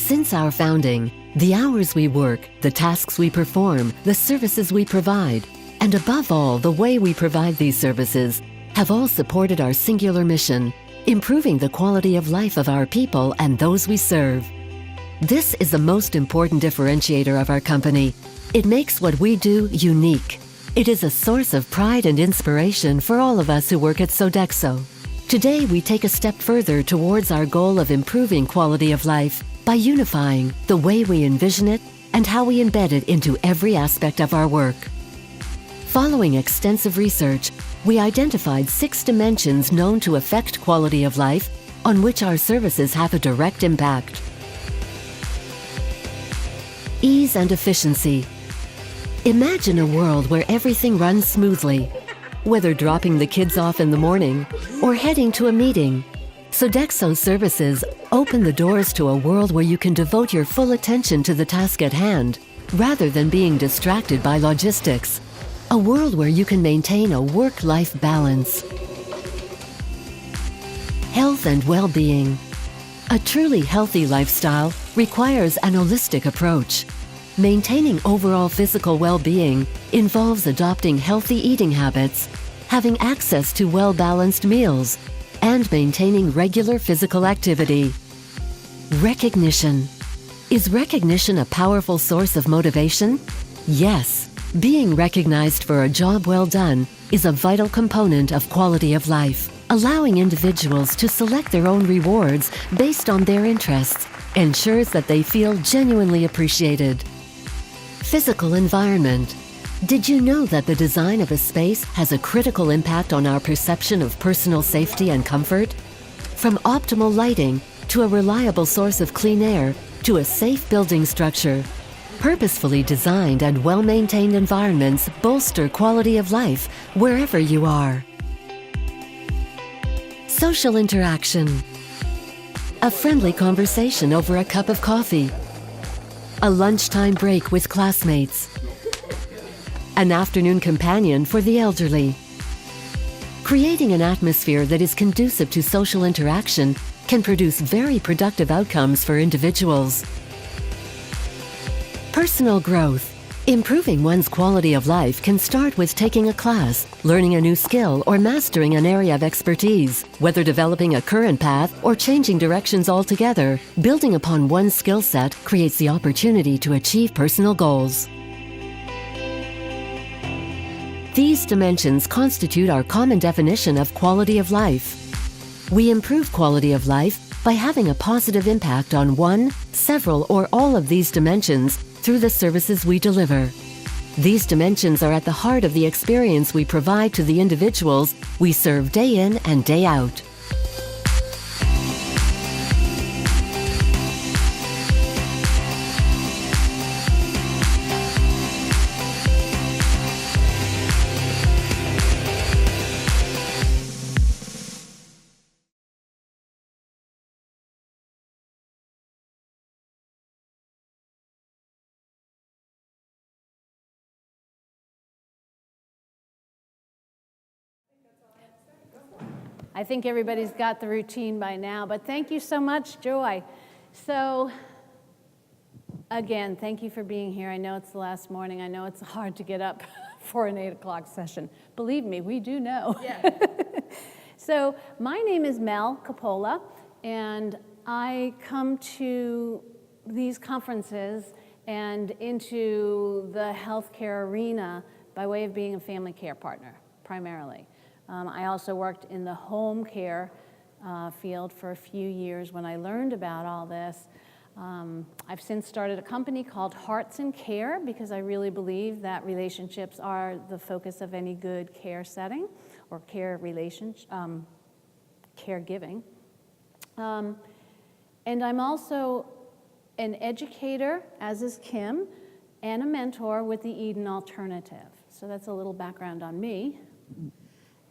Since our founding, the hours we work, the tasks we perform, the services we provide, and above all, the way we provide these services, have all supported our singular mission, improving the quality of life of our people and those we serve. This is the most important differentiator of our company. It makes what we do unique. It is a source of pride and inspiration for all of us who work at Sodexo. Today, we take a step further towards our goal of improving quality of life by unifying the way we envision it and how we embed it into every aspect of our work. Following extensive research, we identified 6 dimensions known to affect quality of life on which our services have a direct impact. Ease and efficiency. Imagine a world where everything runs smoothly, whether dropping the kids off in the morning or heading to a meeting. Sodexo services open the doors to a world where you can devote your full attention to the task at hand, rather than being distracted by logistics. A world where you can maintain a work-life balance. Health and well-being. A truly healthy lifestyle requires an holistic approach. Maintaining overall physical well-being involves adopting healthy eating habits, having access to well-balanced meals, and maintaining regular physical activity. Recognition. Is recognition a powerful source of motivation? Yes. Being recognized for a job well done is a vital component of quality of life. Allowing individuals to select their own rewards based on their interests ensures that they feel genuinely appreciated. Physical environment. Did you know that the design of a space has a critical impact on our perception of personal safety and comfort? From optimal lighting to a reliable source of clean air to a safe building structure, purposefully designed and well-maintained environments bolster quality of life wherever you are. Social interaction. A friendly conversation over a cup of coffee. A lunchtime break with classmates. An afternoon companion for the elderly. Creating an atmosphere that is conducive to social interaction can produce very productive outcomes for individuals. Personal growth. Improving one's quality of life can start with taking a class, learning a new skill, or mastering an area of expertise. Whether developing a current path or changing directions altogether, building upon one's skill set creates the opportunity to achieve personal goals. These dimensions constitute our common definition of quality of life. We improve quality of life by having a positive impact on one, several, or all of these dimensions through the services we deliver. These dimensions are at the heart of the experience we provide to the individuals we serve day in and day out. I think everybody's got the routine by now, but thank you so much, Joy. So, again, thank you for being here. I know it's the last morning. I know it's hard to get up for an 8 o'clock session. Believe me, we do know. Yeah. So, my name is Mel Coppola, and I come to these conferences and into the healthcare arena by way of being a family care partner, primarily. I also worked in the home care field for a few years when I learned about all this. I've since started a company called Hearts in Care because I really believe that relationships are the focus of any good care setting or caregiving. And I'm also an educator, as is Kim, and a mentor with the Eden Alternative. So that's a little background on me.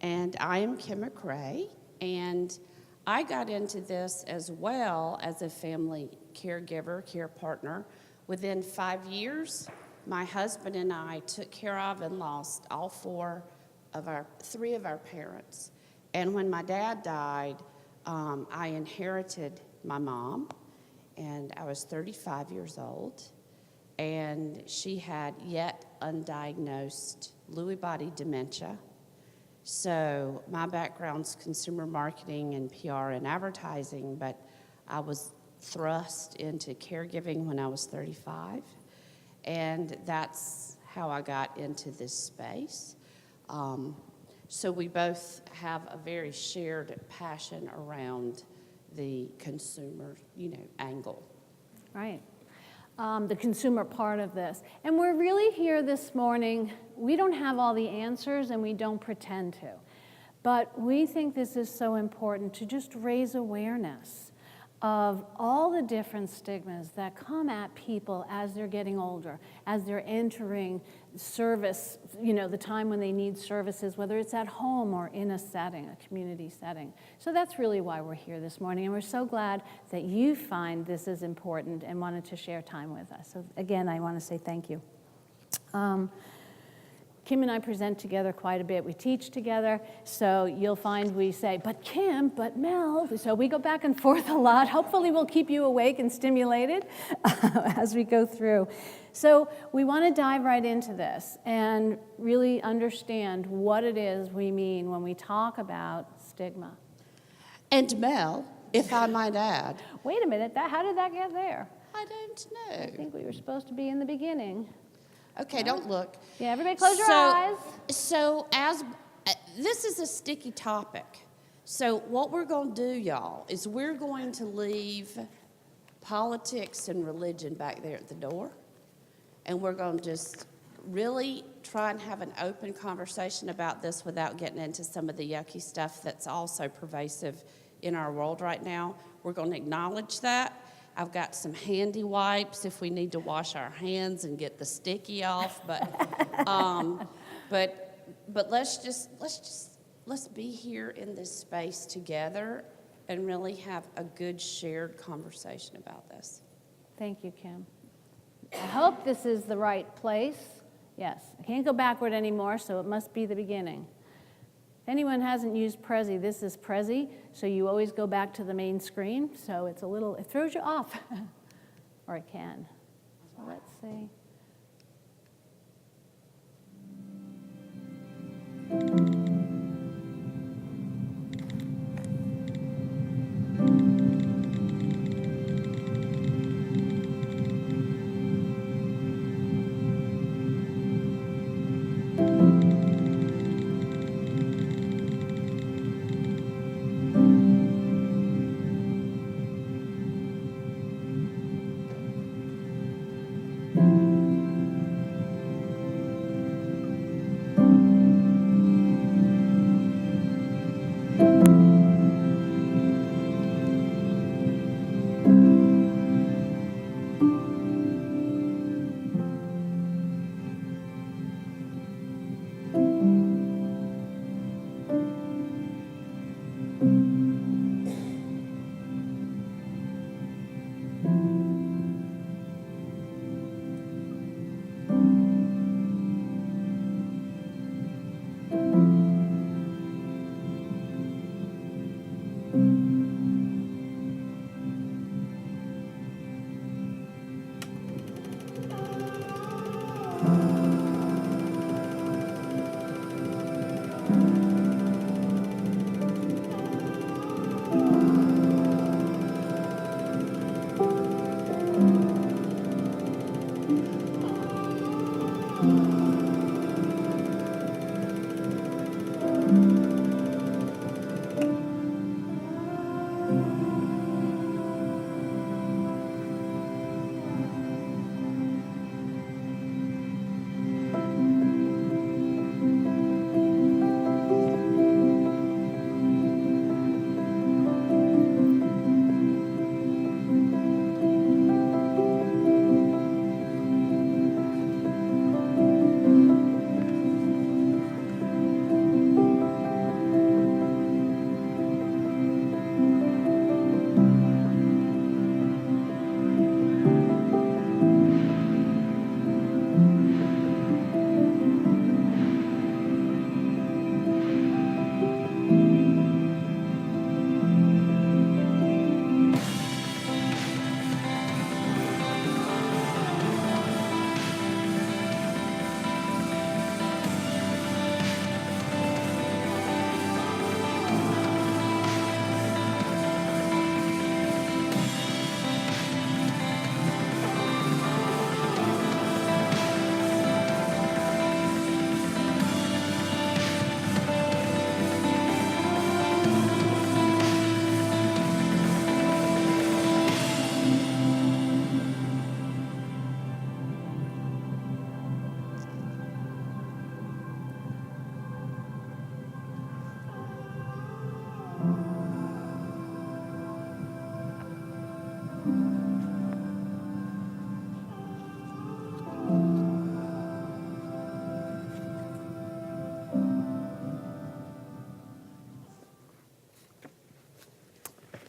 And I am Kim McRae, and I got into this as well as a family caregiver, care partner. Within 5 years, my husband and I took care of and lost all three of our parents. And when my dad died, I inherited my mom, and I was 35 years old, and she had yet undiagnosed Lewy body dementia. So my background's consumer marketing and PR and advertising, but I was thrust into caregiving when I was 35, and that's how I got into this space. So we both have a very shared passion around the consumer, angle. Right. The consumer part of this. And we're really here this morning. We don't have all the answers, and we don't pretend to. But we think this is so important to just raise awareness of all the different stigmas that come at people as they're getting older, as they're entering service, the time when they need services, whether it's at home or in a setting, a community setting. So that's really why we're here this morning, and we're so glad that you find this is important and wanted to share time with us. So again, I want to say thank you. Kim and I present together quite a bit. We teach together, so you'll find we say, but Kim, but Mel. So we go back and forth a lot. Hopefully we'll keep you awake and stimulated as we go through. So we want to dive right into this and really understand what it is we mean when we talk about stigma. And Mel, if I might add. Wait a minute, how did that get there? I don't know. I think we were supposed to be in the beginning. Okay, don't look. Yeah, everybody close your eyes. So this is a sticky topic. So what we're going to do, y'all, is we're going to leave politics and religion back there at the door. And we're going to just really try and have an open conversation about this without getting into some of the yucky stuff that's also pervasive in our world right now. We're going to acknowledge that. I've got some handy wipes if we need to wash our hands and get the sticky off, but let's be here in this space together and really have a good shared conversation about this. Thank you, Kim. I hope this is the right place. Yes, I can't go backward anymore, so it must be the beginning. If anyone hasn't used Prezi, this is Prezi, so you always go back to the main screen, so it throws you off, or it can. So let's see.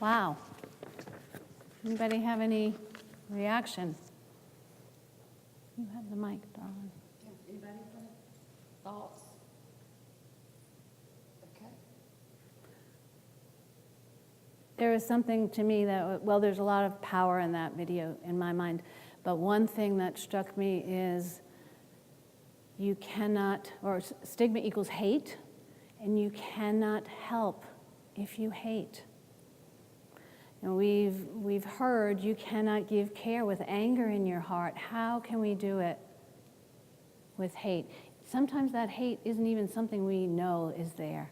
Wow. Anybody have any reaction? You have the mic, darling. Yeah. Anybody have thoughts? Okay. There is something to me that, well, there's a lot of power in that video in my mind, but one thing that struck me is you cannot, or stigma equals hate, and you cannot help if you hate. And we've heard you cannot give care with anger in your heart. How can we do it with hate? Sometimes that hate isn't even something we know is there,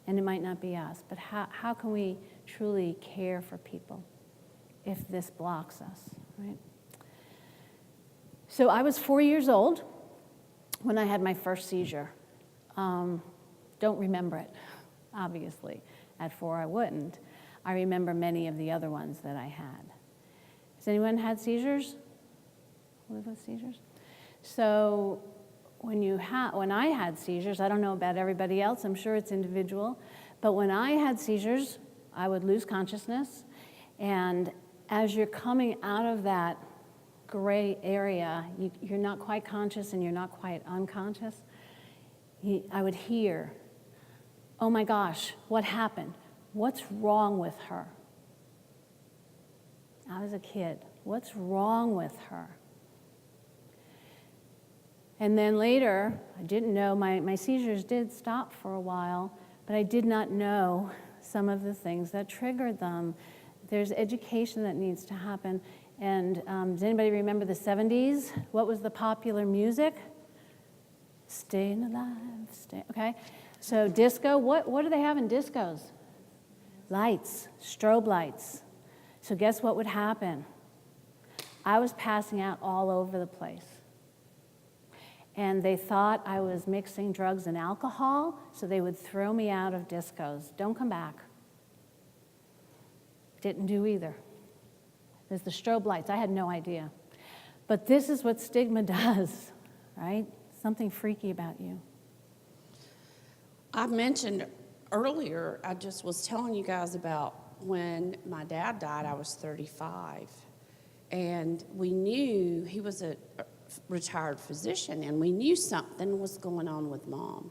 and it might not be us, but how can we truly care for people if this blocks us, right? So I was 4 years old when I had my first seizure. Don't remember it, obviously. At 4, I wouldn't. I remember many of the other ones that I had. Has anyone had seizures? Live with seizures? So when I had seizures, I don't know about everybody else, I'm sure it's individual, but when I had seizures, I would lose consciousness, and as you're coming out of that gray area, you're not quite conscious and you're not quite unconscious, I would hear, oh my gosh, what happened? What's wrong with her? I was a kid. What's wrong with her? And then later, I didn't know, my seizures did stop for a while, but I did not know some of the things that triggered them. There's education that needs to happen. And does anybody remember the 70s? What was the popular music? Staying alive, okay? So disco, what do they have in discos? Lights, strobe lights. So guess what would happen? I was passing out all over the place. And they thought I was mixing drugs and alcohol, so they would throw me out of discos. Don't come back. Didn't do either. There's the strobe lights. I had no idea. But this is what stigma does, right? Something freaky about you. I mentioned earlier, I just was telling you guys about when my dad died, I was 35. And we knew he was a retired physician, and we knew something was going on with Mom.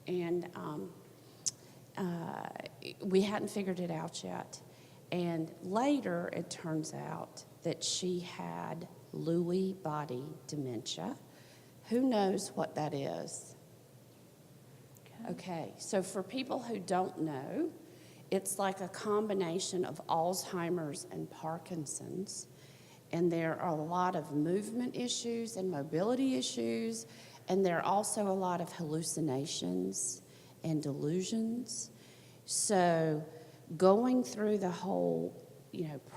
And we hadn't figured it out yet. And later, it turns out that she had Lewy body dementia. Who knows what that is? Okay, so for people who don't know, it's like a combination of Alzheimer's and Parkinson's. And there are a lot of movement issues and mobility issues, and there are also a lot of hallucinations and delusions. So going through the whole,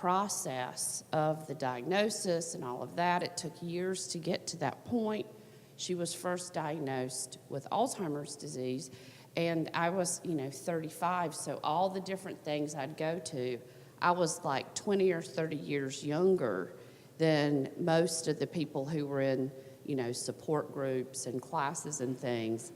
process of the diagnosis and all of that, it took years to get to that point. She was first diagnosed with Alzheimer's disease, and I was, 35, so all the different things I'd go to, I was like 20 or 30 years younger than most of the people who were in, support groups and classes and things.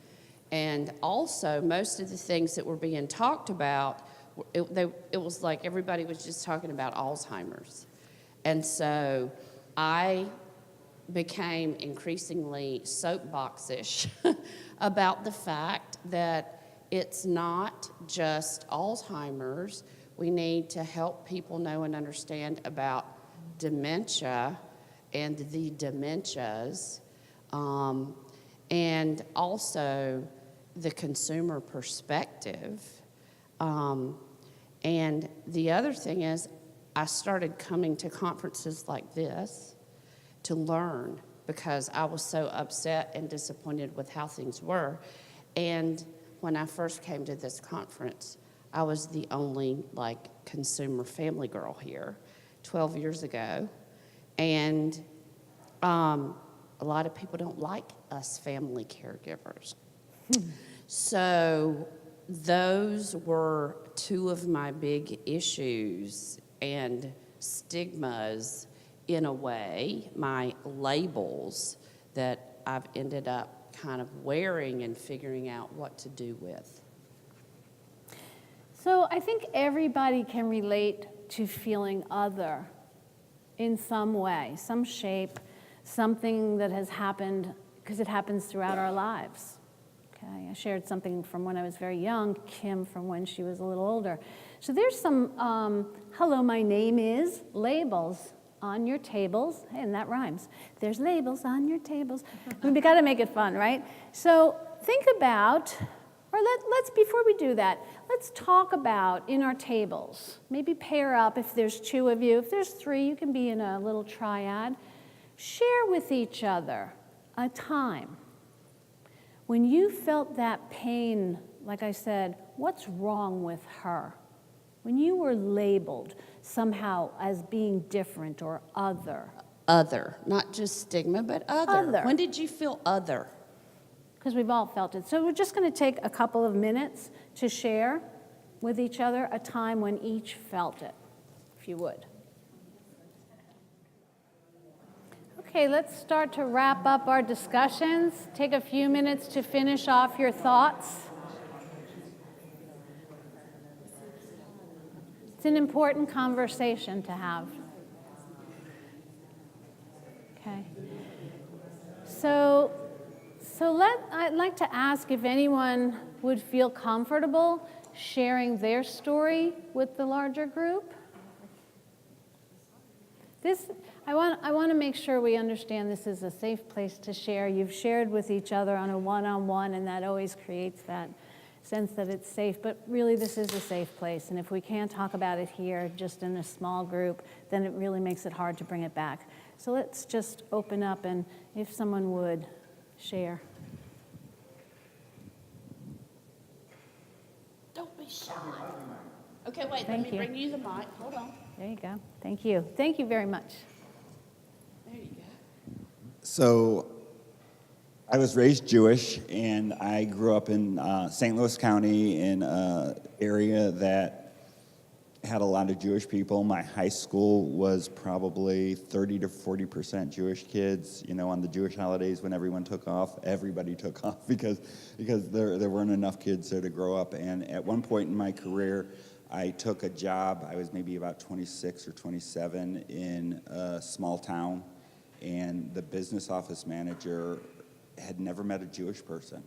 And also, most of the things that were being talked about, it was like everybody was just talking about Alzheimer's. And so I became increasingly soapboxish about the fact that it's not just Alzheimer's. We need to help people know and understand about dementia and the dementias, and also the consumer perspective. And the other thing is, I started coming to conferences like this to learn, because I was so upset and disappointed with how things were. And when I first came to this conference, I was the only consumer family girl here 12 years ago. And a lot of people don't like us family caregivers. So those were two of my big issues and stigmas, in a way, my labels that I've ended up kind of wearing and figuring out what to do with. So I think everybody can relate to feeling other in some way, some shape, something that has happened, because it happens throughout our lives. Okay, I shared something from when I was very young, Kim from when she was a little older. So there's some, hello, my name is, labels on your tables, and that rhymes. There's labels on your tables. We got to make it fun, right? So think about, or let's, before we do that, let's talk about in our tables. Maybe pair up if there's 2 of you. If there's 3, you can be in a little triad. Share with each other a time when you felt that pain, like I said, what's wrong with her? When you were labeled somehow as being different or other. Other, not just stigma, but other. When did you feel other? Because we've all felt it. So we're just going to take a couple of minutes to share with each other a time when each felt it, if you would. Okay, let's start to wrap up our discussions. Take a few minutes to finish off your thoughts. It's an important conversation to have. Okay. So I'd like to ask if anyone would feel comfortable sharing their story with the larger group. I want to make sure we understand this is a safe place to share. You've shared with each other on a one-on-one, and that always creates that sense that it's safe. But really, this is a safe place. And if we can't talk about it here, just in a small group, then it really makes it hard to bring it back. So let's just open up, and if someone would share. Don't be shy. Okay, wait, let me bring you the mic. Hold on. There you go. Thank you. Thank you very much. There you go. So I was raised Jewish, and I grew up in St. Louis County in an area that had a lot of Jewish people. My high school was probably 30 to 40% Jewish kids. You know, on the Jewish holidays when everyone took off, everybody took off because there weren't enough kids there to grow up. And at one point in my career, I took a job. I was maybe about 26 or 27 in a small town, and the business office manager had never met a Jewish person.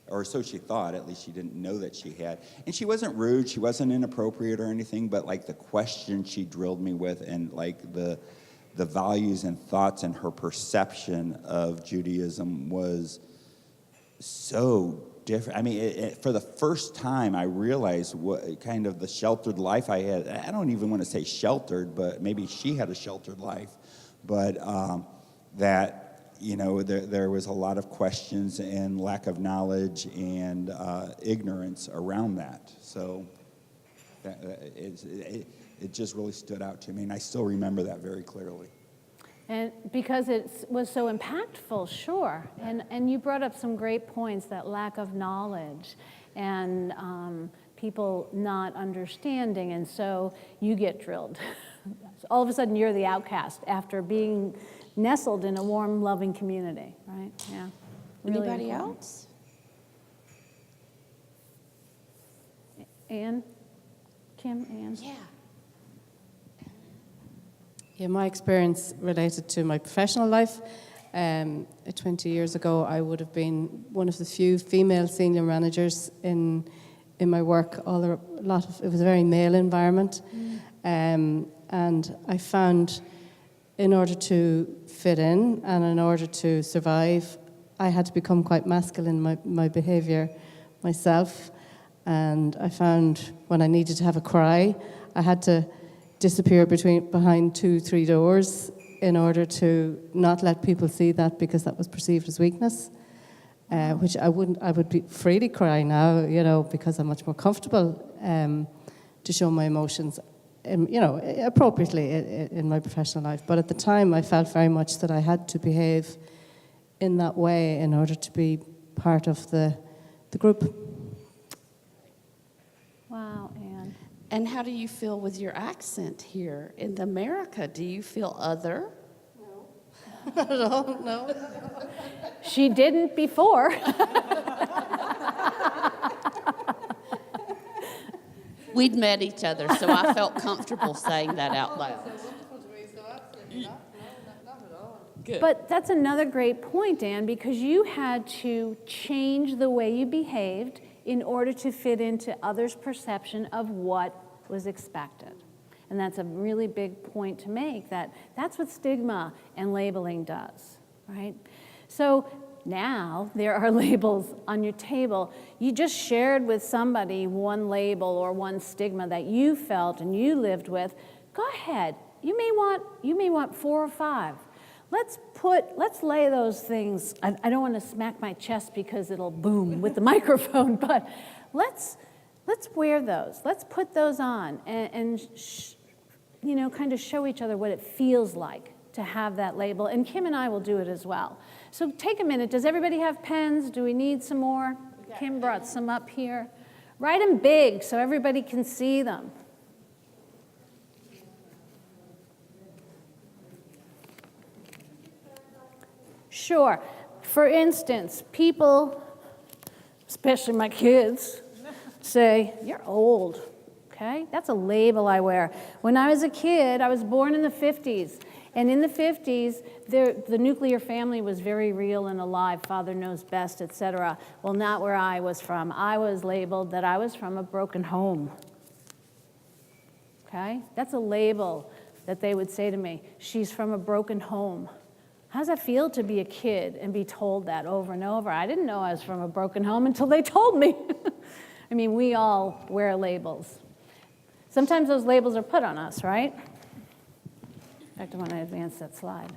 Or so she thought, at least she didn't know that she had. And she wasn't rude, she wasn't inappropriate or anything, but like the questions she drilled me with and like the values and thoughts and her perception of Judaism was so different. I mean, for the first time, I realized what kind of the sheltered life I had. I don't even want to say sheltered, but maybe she had a sheltered life. But that, you know, there was a lot of questions and lack of knowledge and ignorance around that. So it just really stood out to me, and I still remember that very clearly. And because it was so impactful, sure. And you brought up some great points, that lack of knowledge and people not understanding, and so you get drilled. All of a sudden, you're the outcast after being nestled in a warm, loving community, right? Yeah. Really Anybody important. else? Ann? Kim, Ann? Yeah. Yeah, my experience related to my professional life. 20 years ago, I would have been one of the few female senior managers in my work. It was a very male environment, and I found, in order to fit in and in order to survive, I had to become quite masculine in my behaviour myself. And I found when I needed to have a cry, I had to disappear behind 2-3 doors in order to not let people see that, because that was perceived as weakness, which I would be freely cry now, you know, because I'm much more comfortable to show my emotions, you know, appropriately in my professional life. But at the time, I felt very much that I had to behave in that way in order to be part of the group. Wow, Ann. And how do you feel with your accent here in America? Do you feel other? No. Not at all, no. She didn't before. we'd met each other, so I felt comfortable saying that out loud. Good. But that's another great point, Dan, because you had to change the way you behaved in order to fit into others' perception of what was expected. And that's a really big point to make, that's what stigma and labeling does, right? So now there are labels on your table. You just shared with somebody one label or one stigma that you felt and you lived with. Go ahead. You may want 4 or 5. Let's lay those things. I don't want to smack my chest because it'll boom with the microphone, but let's wear those. Let's put those on and kind of show each other what it feels like to have that label. And Kim and I will do it as well. So take a minute. Does everybody have pens? Do we need some more? Kim brought some up here. Write them big so everybody can see them. Sure. For instance, people, especially my kids, say, "You're old." Okay? That's a label I wear. When I was a kid, I was born in the 50s. And in the 50s, the nuclear family was very real and alive. Father knows best, etc. Well, not where I was from. I was labeled that I was from a broken home. Okay? That's a label that they would say to me. She's from a broken home. How does that feel to be a kid and be told that over and over? I didn't know I was from a broken home until they told me. I mean, we all wear labels. Sometimes those labels are put on us, right? In fact, I want to advance that slide.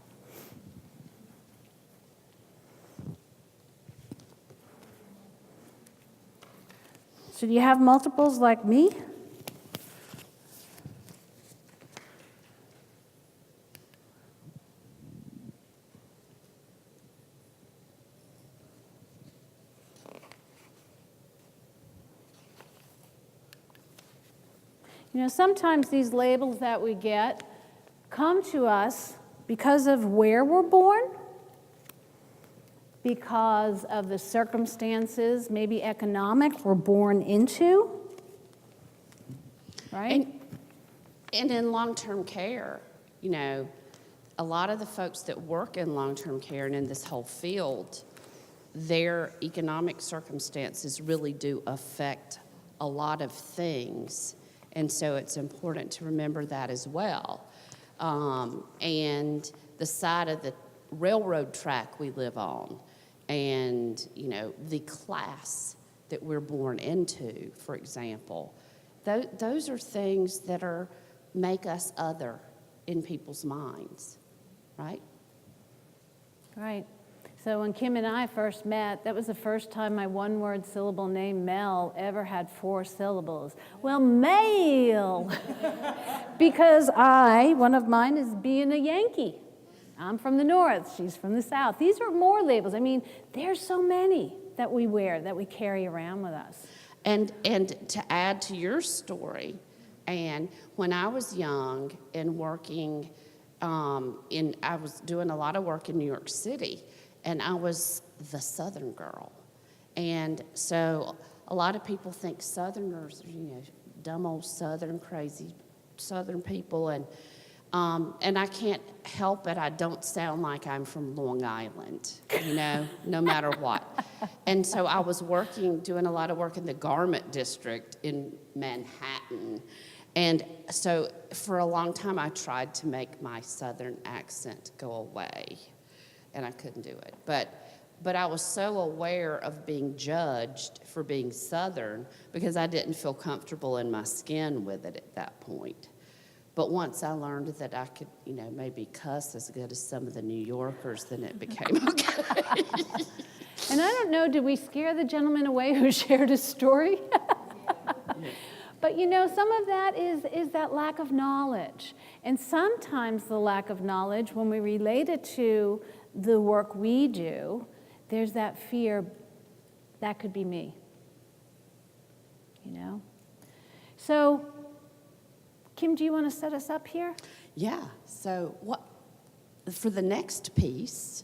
So do you have multiples like me? Sometimes these labels that we get come to us because of where we're born, because of the circumstances, maybe economic, we're born into, right? And in long-term care, a lot of the folks that work in long-term care and in this whole field, their economic circumstances really do affect a lot of things. And so it's important to remember that as well. And the side of the railroad track we live on, and the class that we're born into, for example, those are things that make us other in people's minds, right? Right. So when Kim and I first met, that was the first time my one-word syllable name, Mel, ever had 4 syllables. Well, male, because one of mine is being a Yankee. I'm from the North, she's from the South. These are more labels. I mean, there's so many that we wear, that we carry around with us. And to add to your story, and when I was young and working, I was doing a lot of work in New York City, and I was the Southern girl. And so a lot of people think Southerners are, dumb old Southern, crazy Southern people. And I can't help it. I don't sound like I'm from Long Island, no matter what. And so I was doing a lot of work in the garment district in Manhattan. And so for a long time, I tried to make my Southern accent go away. And I couldn't do it. But I was so aware of being judged for being Southern because I didn't feel comfortable in my skin with it at that point. But once I learned that I could, maybe cuss as good as some of the New Yorkers, then it became okay. And I don't know, did we scare the gentleman away who shared his story? But some of that is that lack of knowledge. And sometimes the lack of knowledge, when we relate it to the work we do, there's that fear, that could be me. So, Kim, do you want to set us up here? Yeah, so for the next piece,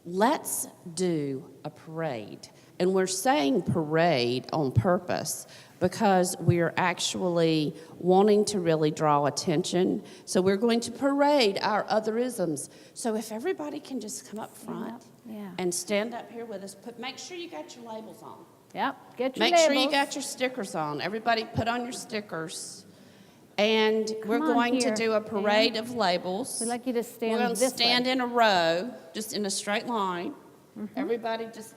let's do a parade. And we're saying parade on purpose because we're actually wanting to really draw attention. So we're going to parade our otherisms. So if everybody can just come up front Yeah. and stand up here with us, make sure you got your labels on. Yep, get your Make labels. sure you got your stickers on. Everybody put on your stickers. And we're Come on going to here, do a parade of labels. We'd like you to stand We're going to this stand way. in a row, just in a straight line. Everybody just,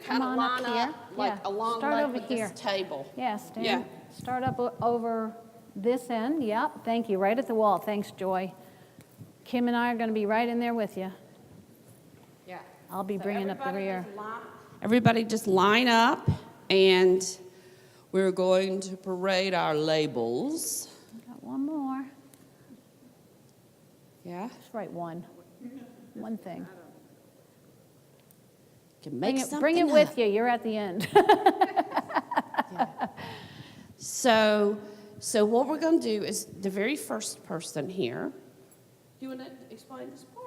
kind of on up line here. up like Yeah, along start like over with here. this table. Yeah, stand. Yeah. Start up over this end. Yep, thank you. Right at the wall. Thanks, Joy. Kim and I are going to be right in there with you. Yeah. I'll be bringing up the rear. Everybody just line up, and we're going to parade our labels. Got one more. Yeah. Just write one. One thing. Can make Bring it something with up. you. You're at the end. So what we're going to do is the very first person here. Do you want to explain this part?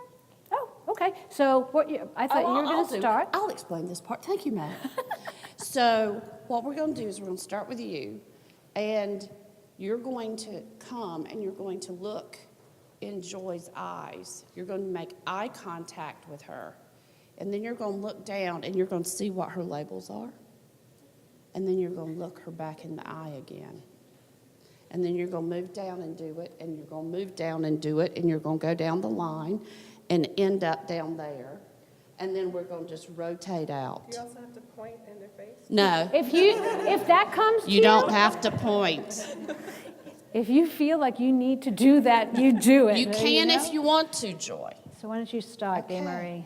Oh, okay. So I thought you were going to start. I'll explain this part. Thank you, Matt. So what we're going to do is we're going to start with you, and you're going to come and you're going to look in Joy's eyes. You're going to make eye contact with her, and then you're going to look down and you're going to see what her labels are, and then you're going to look her back in the eye again. And then you're going to move down and do it, and you're going to move down and do it, and you're going to go down the line and end up down there. And then we're going to just rotate out. Do you also have to point in their face? No, If that comes to you don't have to point. If you feel like you need to do that, you do it. You can know? if you want to, Joy. So why don't you start, Dame Marie?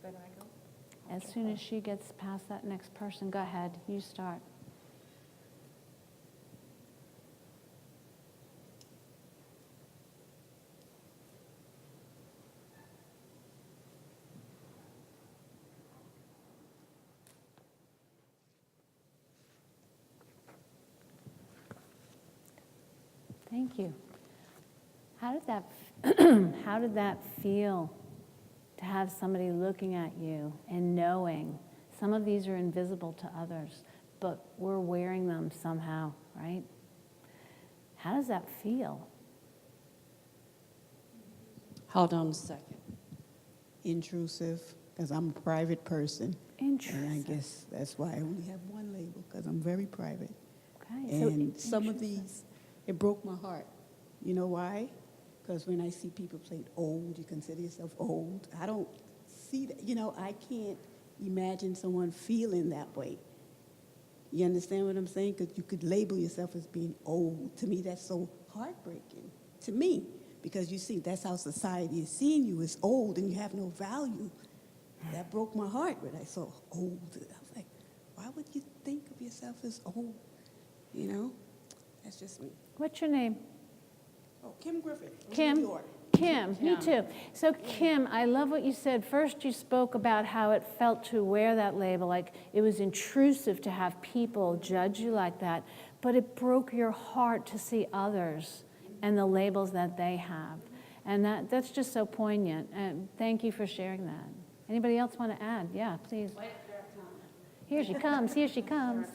Then I go. As soon as she gets past that next person, go ahead. You start. Thank you. How did that feel to have somebody looking at you and knowing some of these are invisible to others, but we're wearing them somehow, right? How does that feel? Hold on a second. Intrusive, because I'm a private person. And I Intrusive. guess that's why I only have one label, because I'm very private. Okay. So And some of these, it broke my heart. You know why? Because when I see people played old, you consider yourself old. I don't see that. I can't imagine someone feeling that way. You understand what I'm saying? Because you could label yourself as being old. To me, that's so heartbreaking. To me. Because you see, that's how society is seeing you as old and you have no value. That broke my heart when I saw old. I was like, why would you think of yourself as old? That's just me. What's your name? Oh, Kim Griffith. Kim. New York. Kim, me too. So Kim, I love what you said. First, you spoke about how it felt to wear that label, like it was intrusive to have people judge you like that, but it broke your heart to see others and the labels that they have. And that's just so poignant. And thank you for sharing that. Anybody else want to add? Yeah, please. Here she comes, here she comes.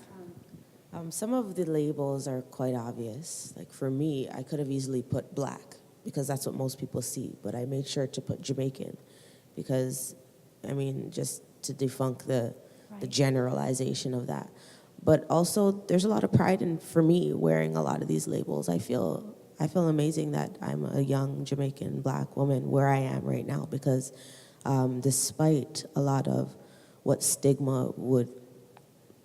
Some of the labels are quite obvious. Like for me, I could have easily put black because that's what most people see, but I made sure to put Jamaican because, just to debunk the generalization of that. But also, there's a lot of pride for me wearing a lot of these labels. I feel amazing that I'm a young Jamaican black woman where I am right now because despite a lot of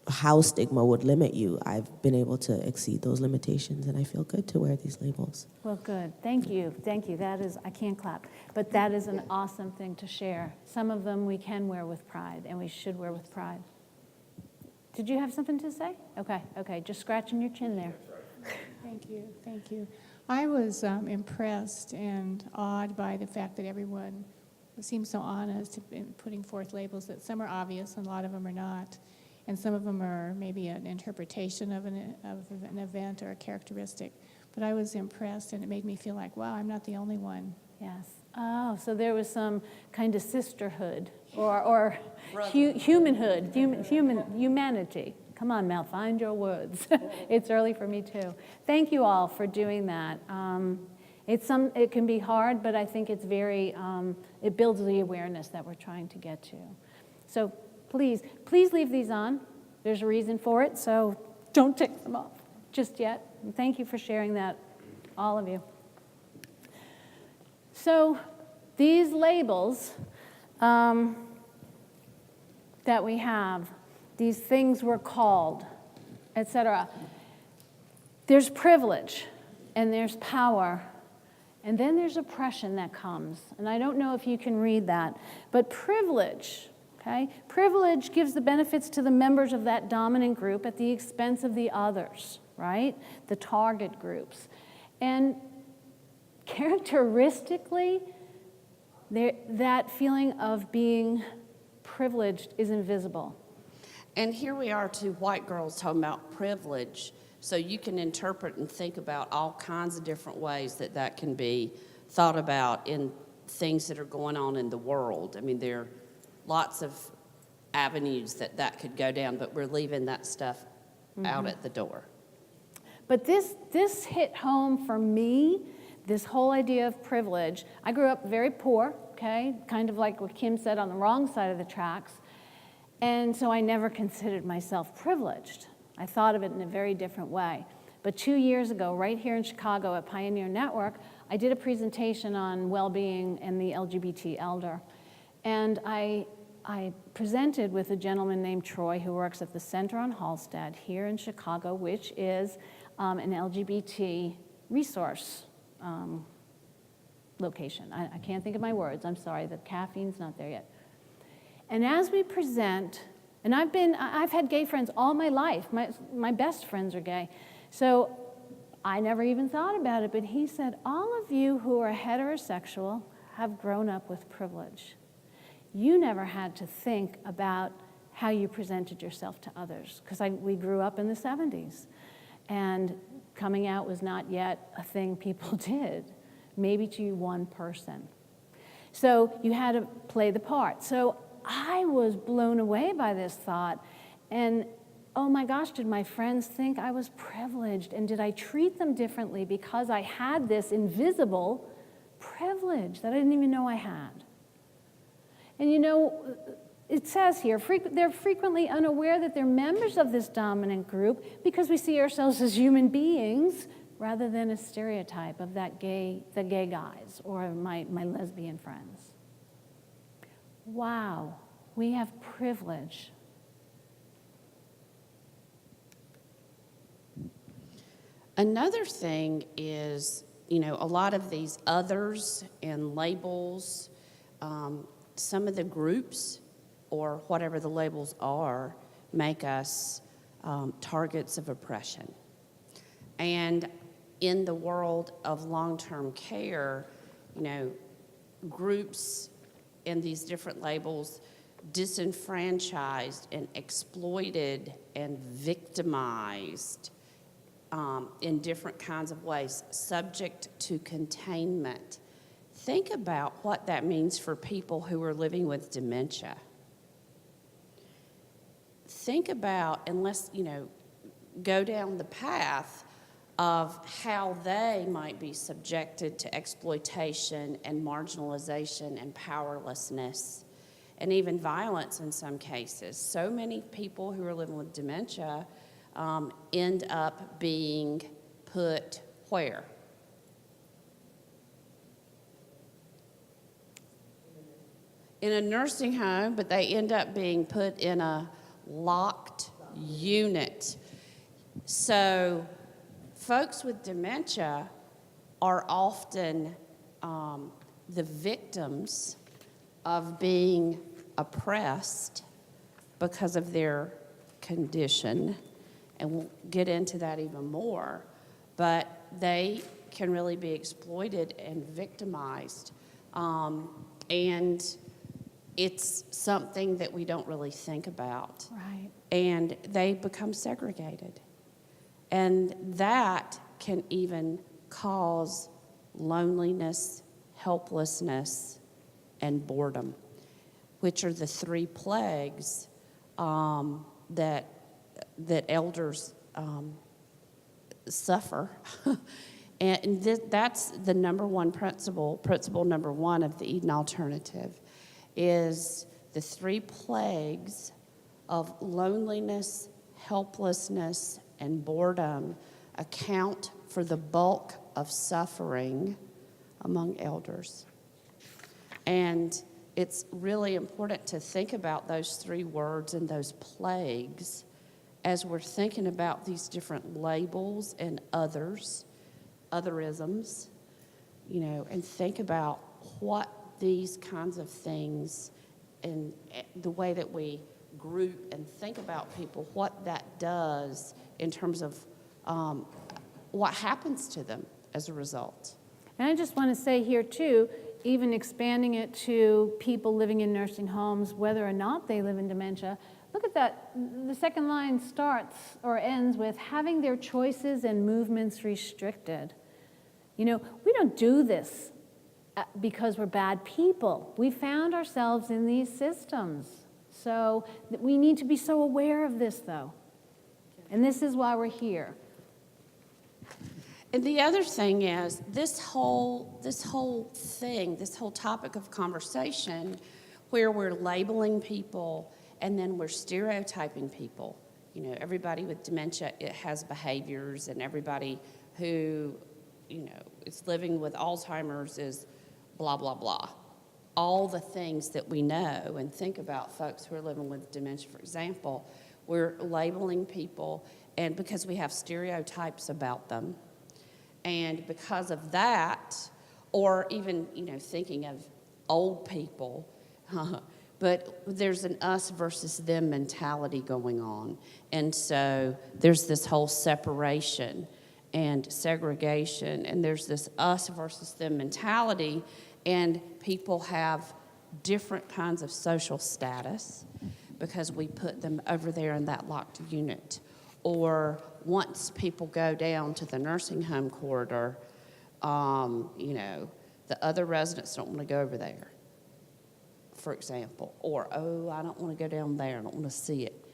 how stigma would limit you, I've been able to exceed those limitations, and I feel good to wear these labels. Well, good. Thank you. Thank you. That is, I can't clap, but that is an awesome thing to share. Some of them we can wear with pride, and we should wear with pride. Did you have something to say? Okay. Just scratching your chin there. Thank you. I was impressed and awed by the fact that everyone seems so honest in putting forth labels that some are obvious and a lot of them are not. And some of them are maybe an interpretation of an event or a characteristic. But I was impressed, and it made me feel like, wow, I'm not the only one. Yes. Oh, so there was some kind of sisterhood or humanhood, humanity. Come on, Mel, find your words. It's early for me too. Thank you all for doing that. It can be hard, but I think it's very, it builds the awareness that we're trying to get to. So please leave these on. There's a reason for it, so don't take them off just yet. And thank you for sharing that, all of you. So these labels that we have, these things we're called, etc. There's privilege, and there's power, and then there's oppression that comes. And I don't know if you can read that, but privilege, okay? Privilege gives the benefits to the members of that dominant group at the expense of the others, right? The target groups. And characteristically, that feeling of being privileged is invisible. And here we are, two white girls talking about privilege, so you can interpret and think about all kinds of different ways that that can be thought about in things that are going on in the world. I mean, there are lots of avenues that that could go down, but we're leaving that stuff out at the door. But this hit home for me, this whole idea of privilege. I grew up very poor, okay, kind of like what Kim said, on the wrong side of the tracks. And so I never considered myself privileged. I thought of it in a very different way. But 2 years ago, right here in Chicago at Pioneer Network, I did a presentation on well-being and the LGBT elder. And I presented with a gentleman named Troy who works at the Center on Halsted here in Chicago, which is an LGBT resource location. I can't think of my words. I'm sorry, the caffeine's not there yet. And as we present, and I've had gay friends all my life. My best friends are gay. So I never even thought about it, but he said, all of you who are heterosexual have grown up with privilege. You never had to think about how you presented yourself to others, because we grew up in the 70s. And coming out was not yet a thing people did, maybe to one person. So you had to play the part. So I was blown away by this thought, and oh my gosh, did my friends think I was privileged, and did I treat them differently because I had this invisible privilege that I didn't even know I had? And you know, it says here, they're frequently unaware that they're members of this dominant group because we see ourselves as human beings rather than a stereotype of the gay guys or my lesbian friends. Wow, we have privilege. Another thing is, you know, a lot of these others and labels, some of the groups or whatever the labels are make us targets of oppression. And in the world of long-term care, you know, groups and these different labels disenfranchised and exploited and victimized in different kinds of ways, subject to containment. Think about what that means for people who are living with dementia. Think about, and let's, you know, go down the path of how they might be subjected to exploitation and marginalization and powerlessness and even violence in some cases. So many people who are living with dementia end up being put where? In a nursing home, but they end up being put in a locked unit. So folks with dementia are often the victims of being oppressed because of their condition, and we'll get into that even more, but they can really be exploited and victimized, and it's something that we don't really think about. Right. And they become segregated. And that can even cause loneliness, helplessness, and boredom, which are the three plagues that elders suffer. And that's the number one principle number one of the Eden Alternative, is the three plagues of loneliness, helplessness, and boredom account for the bulk of suffering among elders. And it's really important to think about those three words and those plagues as we're thinking about these different labels and otherisms, and think about what these kinds of things and the way that we group and think about people, what that does in terms of what happens to them as a result. And I just want to say here, too, even expanding it to people living in nursing homes, whether or not they live in dementia, look at that. The second line starts or ends with having their choices and movements restricted. We don't do this because we're bad people. We found ourselves in these systems. So we need to be so aware of this, though. And this is why we're here. And the other thing is, this whole topic of conversation where we're labeling people and then we're stereotyping people. Everybody with dementia, it has behaviors, and everybody who, is living with Alzheimer's is blah, blah, blah. All the things that we know and think about folks who are living with dementia, for example, we're labeling people, and because we have stereotypes about them. And because of that, or even, thinking of old people, but there's an us versus them mentality going on. And so there's this whole separation and segregation, and there's this us versus them mentality, and people have different kinds of social status because we put them over there in that locked unit. Or once people go down to the nursing home corridor, the other residents don't want to go over there, for example. Or, I don't want to go down there, I don't want to see it.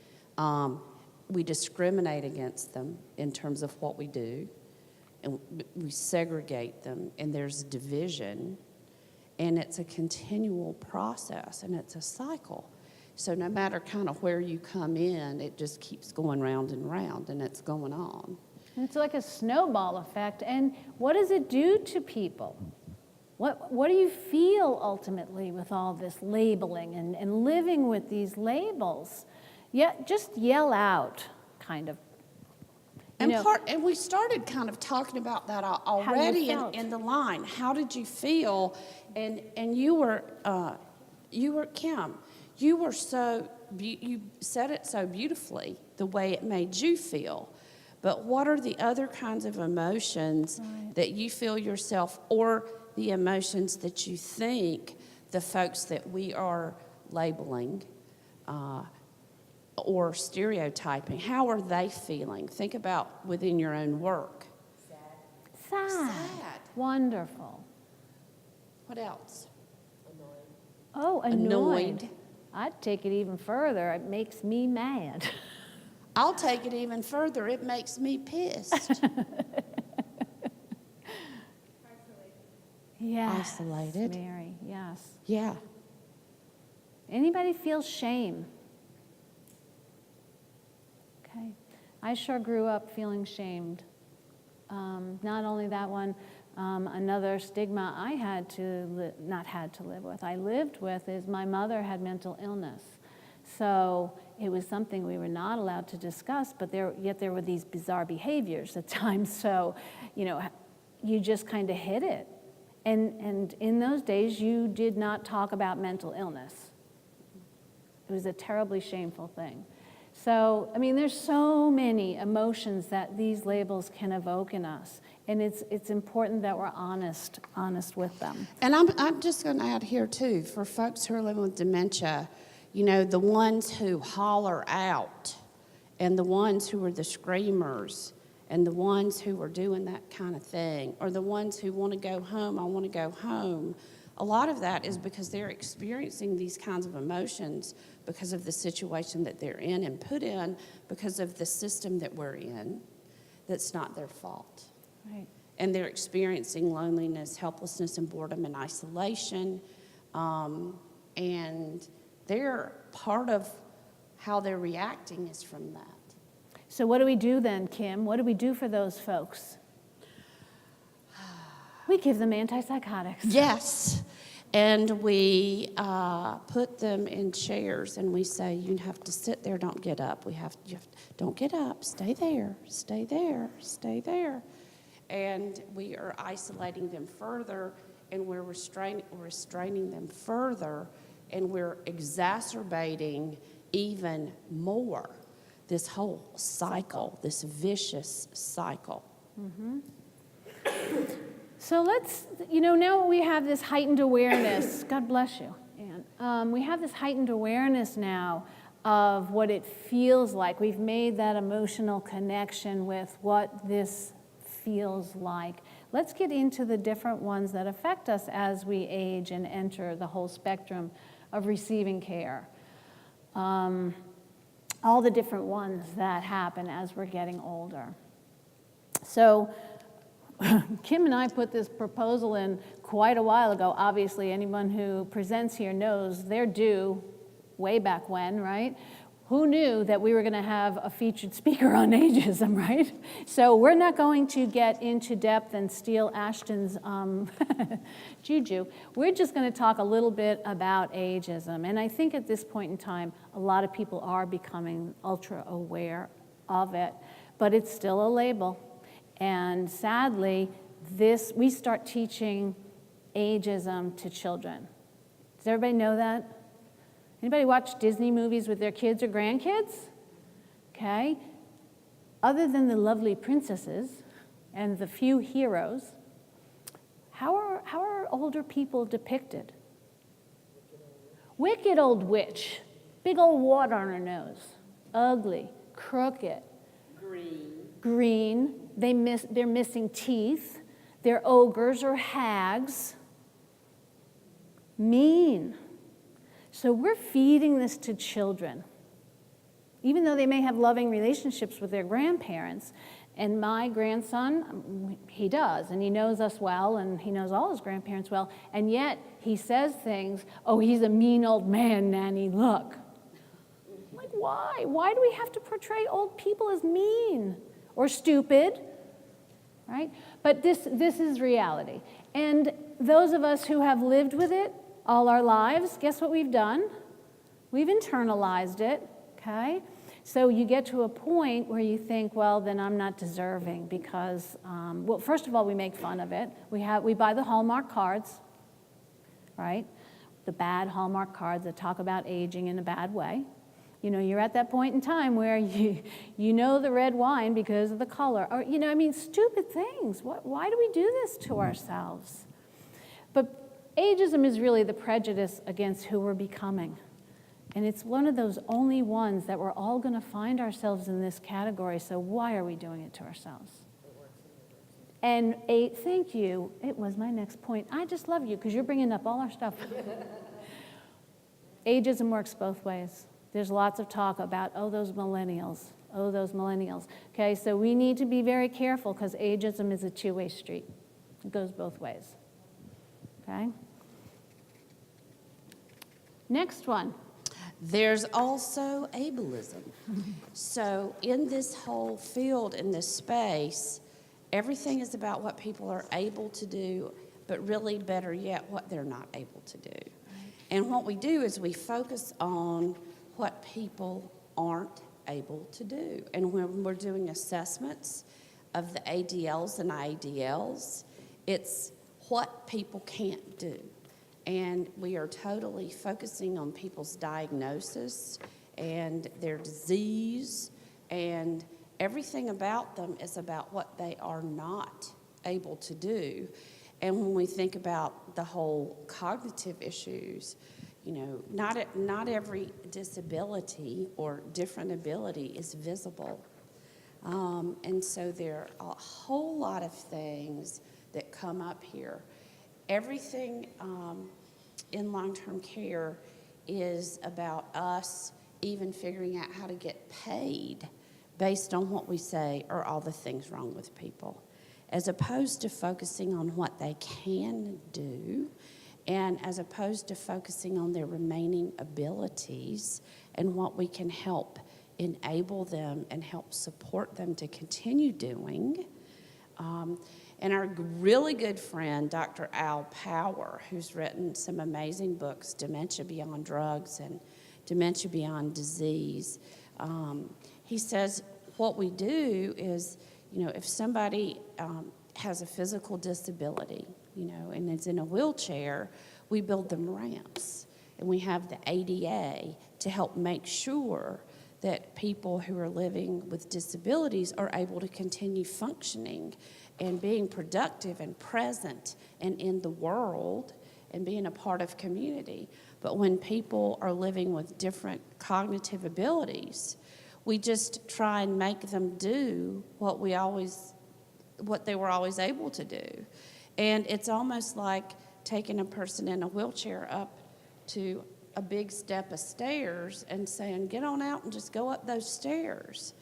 We discriminate against them in terms of what we do, and we segregate them, and there's division, and it's a continual process, and it's a cycle. So no matter kind of where you come in, it just keeps going round and round, and it's going on. It's like a snowball effect. And what does it do to people? What do you feel ultimately with all this labeling and living with these labels? Yeah, just yell out, kind of. And we started kind of talking about that already in the line. How did you feel? And you were Kim. You said it so beautifully, the way it made you feel. But what are the other kinds of emotions that you feel yourself, or the emotions that you think the folks that we are labeling or stereotyping, how are they feeling? Think about within your own work. Sad. Wonderful. What else? Annoyed. I'd take it even further. It makes me mad. I'll take it even further. It makes me pissed. Yes. Isolated. Mary, yes. Yeah. Anybody feel shame? Okay. I sure grew up feeling shamed. Not only that one, another stigma I had to live with, I lived with, is my mother had mental illness. So it was something we were not allowed to discuss, but yet there were these bizarre behaviors at times. So, you just kind of hid it. And in those days, you did not talk about mental illness. It was a terribly shameful thing. So, there's so many emotions that these labels can evoke in us, and it's important that we're honest with them. And I'm just going to add here, too, for folks who are living with dementia, the ones who holler out and the ones who are the screamers And the ones who are doing that kind of thing, or the ones who want to go home, I want to go home, a lot of that is because they're experiencing these kinds of emotions because of the situation that they're in and put in because of the system that we're in that's not their fault. Right. And they're experiencing loneliness, helplessness, and boredom and isolation. And they're part of how they're reacting is from that. So what do we do then, Kim? What do we do for those folks? We give them antipsychotics. Yes. And we put them in chairs and we say, you have to sit there, don't get up. Don't get up, stay there, stay there, stay there. And we are isolating them further, and we're restraining them further, and we're exacerbating even more this whole cycle, this vicious cycle. Mm-hmm. So let's, now we have this heightened awareness. God bless you, Anne. We have this heightened awareness now of what it feels like. We've made that emotional connection with what this feels like. Let's get into the different ones that affect us as we age and enter the whole spectrum of receiving care. All the different ones that happen as we're getting older. So Kim and I put this proposal in quite a while ago. Obviously, anyone who presents here knows they're due way back when, right? Who knew that we were going to have a featured speaker on ageism, right? So we're not going to get into depth and steal Ashton's juju. We're just going to talk a little bit about ageism. And I think at this point in time, a lot of people are becoming ultra aware of it, but it's still a label. And sadly, we start teaching ageism to children. Does everybody know that? Anybody watch Disney movies with their kids or grandkids? Okay. Other than the lovely princesses and the few heroes, how are older people depicted? Wicked old witch, big old wart on her nose, ugly, crooked, green. They're missing teeth. They're ogres or hags. Mean. So we're feeding this to children, even though they may have loving relationships with their grandparents. And my grandson, he does, and he knows us well, and he knows all his grandparents well, and yet he says things, oh, he's a mean old man, Nanny, look. Like, why? Why do we have to portray old people as mean or stupid, right? But this is reality. And those of us who have lived with it all our lives, guess what we've done? We've internalized it, okay? So you get to a point where you think, well, then I'm not deserving because, well, first of all, we make fun of it. We buy the Hallmark cards, right? The bad Hallmark cards that talk about aging in a bad way. You're at that point in time where you know the red wine because of the color. Or, stupid things. Why do we do this to ourselves? But ageism is really the prejudice against who we're becoming. And it's one of those only ones that we're all going to find ourselves in this category, so why are we doing it to ourselves? And thank you. It was my next point. I just love you because you're bringing up all our stuff. Ageism works both ways. There's lots of talk about, oh, those millennials. Oh, those millennials. Okay, so we need to be very careful because ageism is a two-way street. It goes both ways. Okay? Next one. There's also ableism. So in this whole field, in this space, everything is about what people are able to do, but really better yet, what they're not able to do. Right. And what we do is we focus on what people aren't able to do. And when we're doing assessments of the ADLs and IADLs, it's what people can't do. And we are totally focusing on people's diagnosis and their disease, and everything about them is about what they are not able to do. And when we think about the whole cognitive issues, not every disability or different ability is visible. And so there are a whole lot of things that come up here. Everything in long-term care is about us even figuring out how to get paid based on what we say are all the things wrong with people, as opposed to focusing on what they can do, and as opposed to focusing on their remaining abilities and what we can help enable them and help support them to continue doing. And our really good friend, Dr. Al Power, who's written some amazing books, Dementia Beyond Drugs and Dementia Beyond Disease, he says what we do is, if somebody has a physical disability, and is in a wheelchair, we build them ramps. And we have the ADA to help make sure that people who are living with disabilities are able to continue functioning and being productive and present and in the world and being a part of community. But when people are living with different cognitive abilities, we just try and make them do what they were always able to do. And it's almost like taking a person in a wheelchair up to a big step of stairs and saying, get on out and just go up those stairs.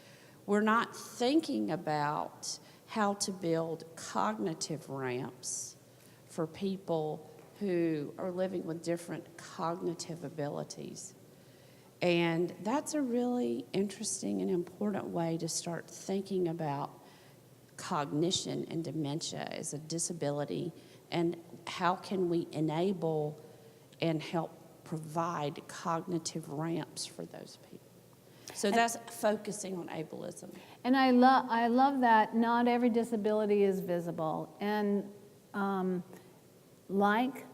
We're not thinking about how to build cognitive ramps for people who are living with different cognitive abilities. And that's a really interesting and important way to start thinking about cognition and dementia as a disability, and how can we enable and help provide cognitive ramps for those people. So that's focusing on ableism. And I love that not every disability is visible. And like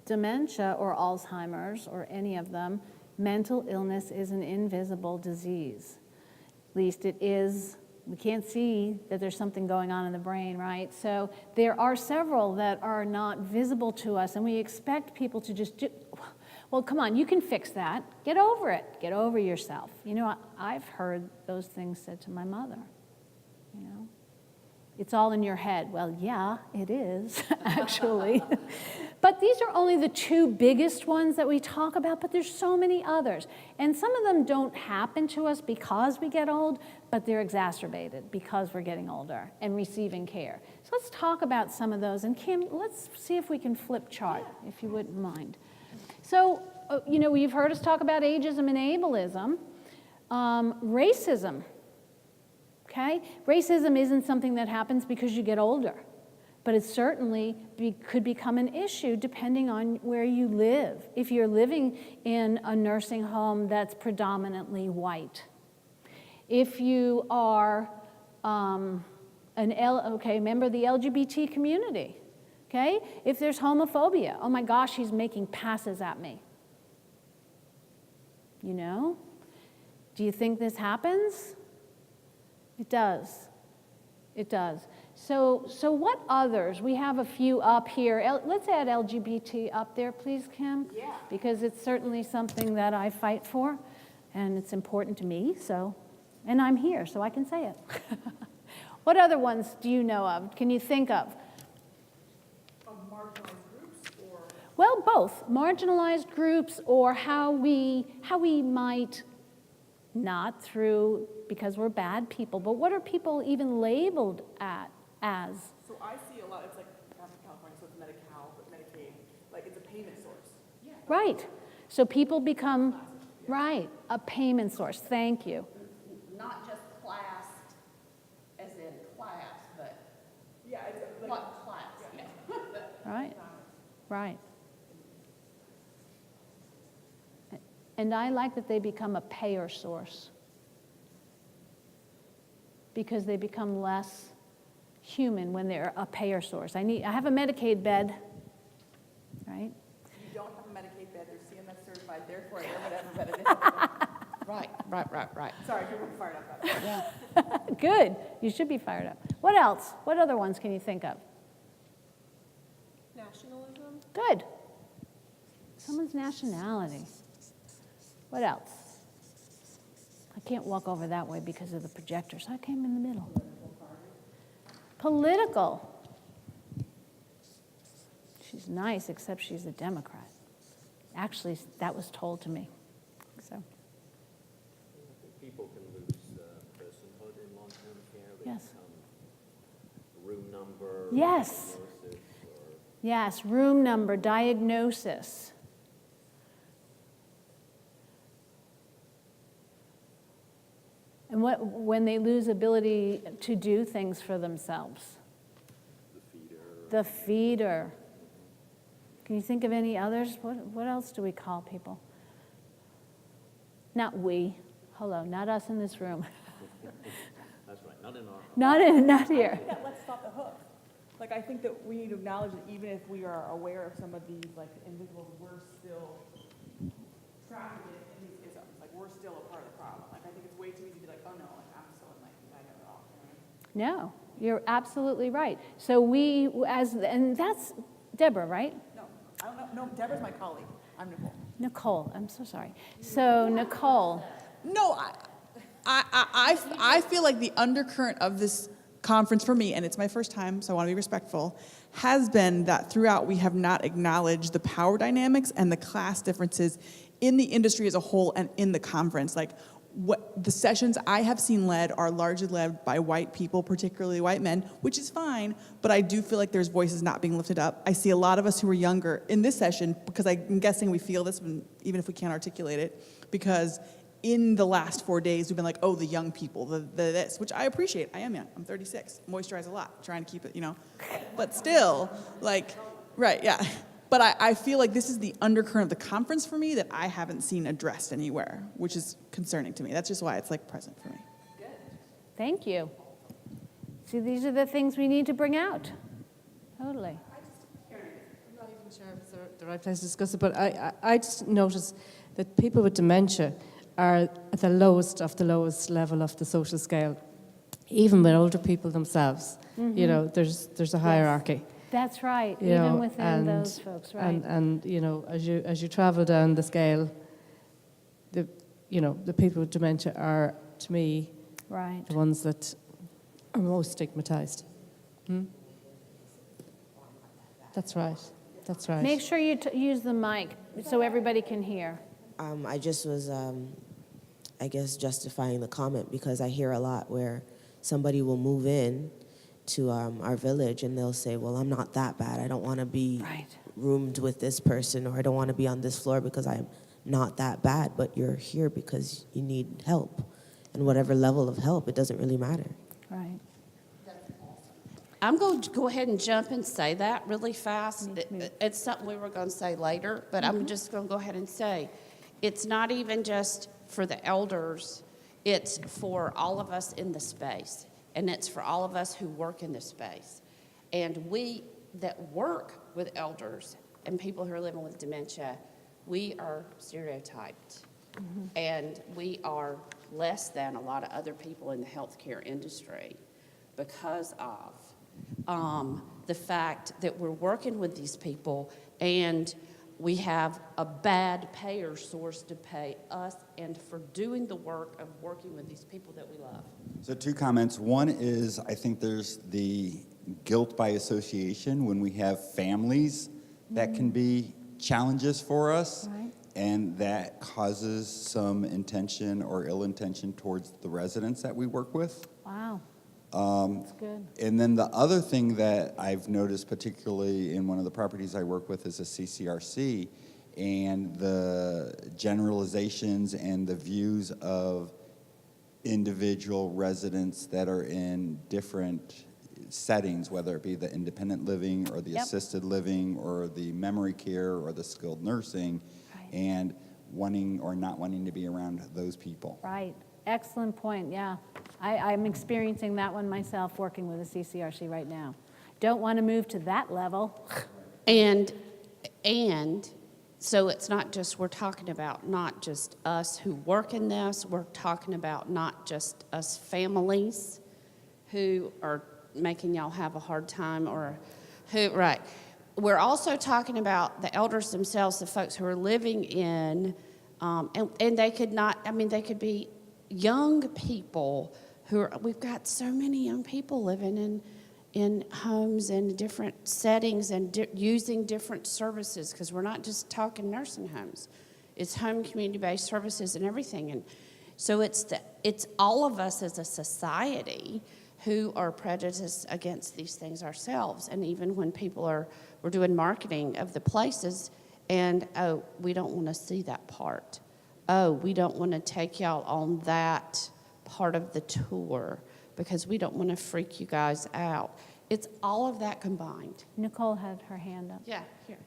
dementia or Alzheimer's or any of them, mental illness is an invisible disease. At least it is. We can't see that there's something going on in the brain, right? So there are several that are not visible to us, and we expect people to just do, well, come on, you can fix that. Get over it. Get over yourself. I've heard those things said to my mother, It's all in your head. Well, yeah, it is, actually. But these are only the two biggest ones that we talk about, but there's so many others. And some of them don't happen to us because we get old, but they're exacerbated because we're getting older and receiving care. So let's talk about some of those. And Kim, let's see if we can flip chart, if you wouldn't mind. So, you've heard us talk about ageism and ableism. Racism. Okay? Racism isn't something that happens because you get older, but it certainly could become an issue depending on where you live. If you're living in a nursing home that's predominantly white, if you are member of the LGBT community, okay? If there's homophobia, oh my gosh, he's making passes at me. Do you think this happens? It does. It does. So what others? We have a few up here. Let's add LGBT up there, please, Kim. Yeah. Because it's certainly something that I fight for, and it's important to me. And I'm here, so I can say it. What other ones do you know of? Can you think of? Marginalized groups, or? Well, both marginalized groups, or how we might. Not through because we're bad people, but what are people even labeled as? So I see a lot, it's like California, so it's Medi-Cal, but Medicaid, like it's a payment source. Yeah. Right. So people become, right, a payment source. Thank you. Not just classed as in class, but it's like, what class? Yeah. Right. Right. And I like that they become a payer source because they become less human when they're a payer source. I have a Medicaid bed, right? You don't have a Medicaid bed, they're CMS certified, therefore I never ever bed additional. Right. Sorry, people are fired up about that. Yeah. Good. You should be fired up. What else? What other ones can you think of? Nationalism. Good. Someone's nationality. What else? Like can't walk over that way because of the projector, so I came in the middle. Political. She's nice, except she's a Democrat. Actually, that was told to me. So. People can lose personhood in long-term care. They Yes. become room number. Yes. Diagnosis, Yes, room number, diagnosis. And when they lose ability to do things for themselves. The feeder. Can you think of any others? What else do we call people? Not we. Hello, not us in this room. That's right, not in our Not here. I think that let's stop the hook. Like, I think that we need to acknowledge that even if we are aware of some of these, like, individuals, we're still trapped in these isms. Like, we're still a part of the problem. Like, I think it's way too easy to be like, oh no, like, I'm still enlightened, I know it all. You know? No, you're absolutely right. So and that's Deborah, right? No, I don't know. No, Deborah's my colleague. I'm Nicole. Nicole, I'm so sorry. So Nicole. No, I feel like the undercurrent of this conference for me, and it's my first time, so I want to be respectful, has been that throughout we have not acknowledged the power dynamics and the class differences in the industry as a whole and in the conference. Like, what the sessions I have seen led are largely led by white people, particularly white men, which is fine, but I do feel like there's voices not being lifted up. I see a lot of us who are younger in this session, because I'm guessing we feel this, even if we can't articulate it, because in the last 4 days, we've been like, oh, the young people, the this, which I appreciate. I am young. I'm 36. Moisturize a lot, trying to keep it, But still, like, right, yeah. But I feel like this is the undercurrent of the conference for me that I haven't seen addressed anywhere, which is concerning to me. That's just why it's, like, present for me. Good. Thank you. See, these are the things we need to bring out. Totally. I'm not even sure if it's the right place to discuss it, but I just noticed that people with dementia are at the lowest of the lowest level of the social scale, even with older people themselves. Mm-hmm. There's a hierarchy. That's right, even within those folks, right? And as you travel down the scale, the people with dementia are, to me, Right. the ones that are most stigmatized. That's right. That's right. Make sure you use the mic so everybody can hear. I just was, I guess, justifying the comment because I hear a lot where somebody will move in to our village and they'll say, well, I'm not that bad. I don't want to be roomed with this person, or I don't want to be on this floor because I'm not that bad. But you're here because you need help. And whatever level of help, it doesn't really matter. Right. I'm going to go ahead and jump and say that really fast. It's something we were going to say later, but I'm just going to go ahead and say it's not even just for the elders, it's for all of us in the space, and it's for all of us who work in the space. And we that work with elders and people who are living with dementia, we are stereotyped, and we are less than a lot of other people in the healthcare industry because of the fact that we're working with these people and we have a bad payer source to pay us and for doing the work of working with these people that we love. So 2 comments. One is I think there's the guilt by association when we have families that can be challenges for us. Right. And that causes some intention or ill intention towards the residents that we work with. Wow. That's good. And then the other thing that I've noticed, particularly in one of the properties I work with, is a CCRC, and the generalizations and the views of individual residents that are in different settings, whether it be the independent living or the assisted living or the memory care or the skilled nursing, and wanting or not wanting to be around those people. Right. Excellent point, yeah. I'm experiencing that one myself, working with a CCRC right now. Don't want to move to that level. And so it's not just, we're talking about not just us who work in this, we're talking about not just us families who are making y'all have a hard time or who, right. We're also talking about the elders themselves, the folks who are living in, and they could not, I mean, they could be young people we've got so many young people living in homes and different settings and using different services, because we're not just talking nursing homes. It's home community-based services and everything. And so it's all of us as a society who are prejudiced against these things ourselves. And even when we're doing marketing of the places, and, oh, we don't want to see that part. Oh, we don't want to take y'all on that part of the tour because we don't want to freak you guys out. It's all of that combined. Nicole had her hand up. Yeah, here.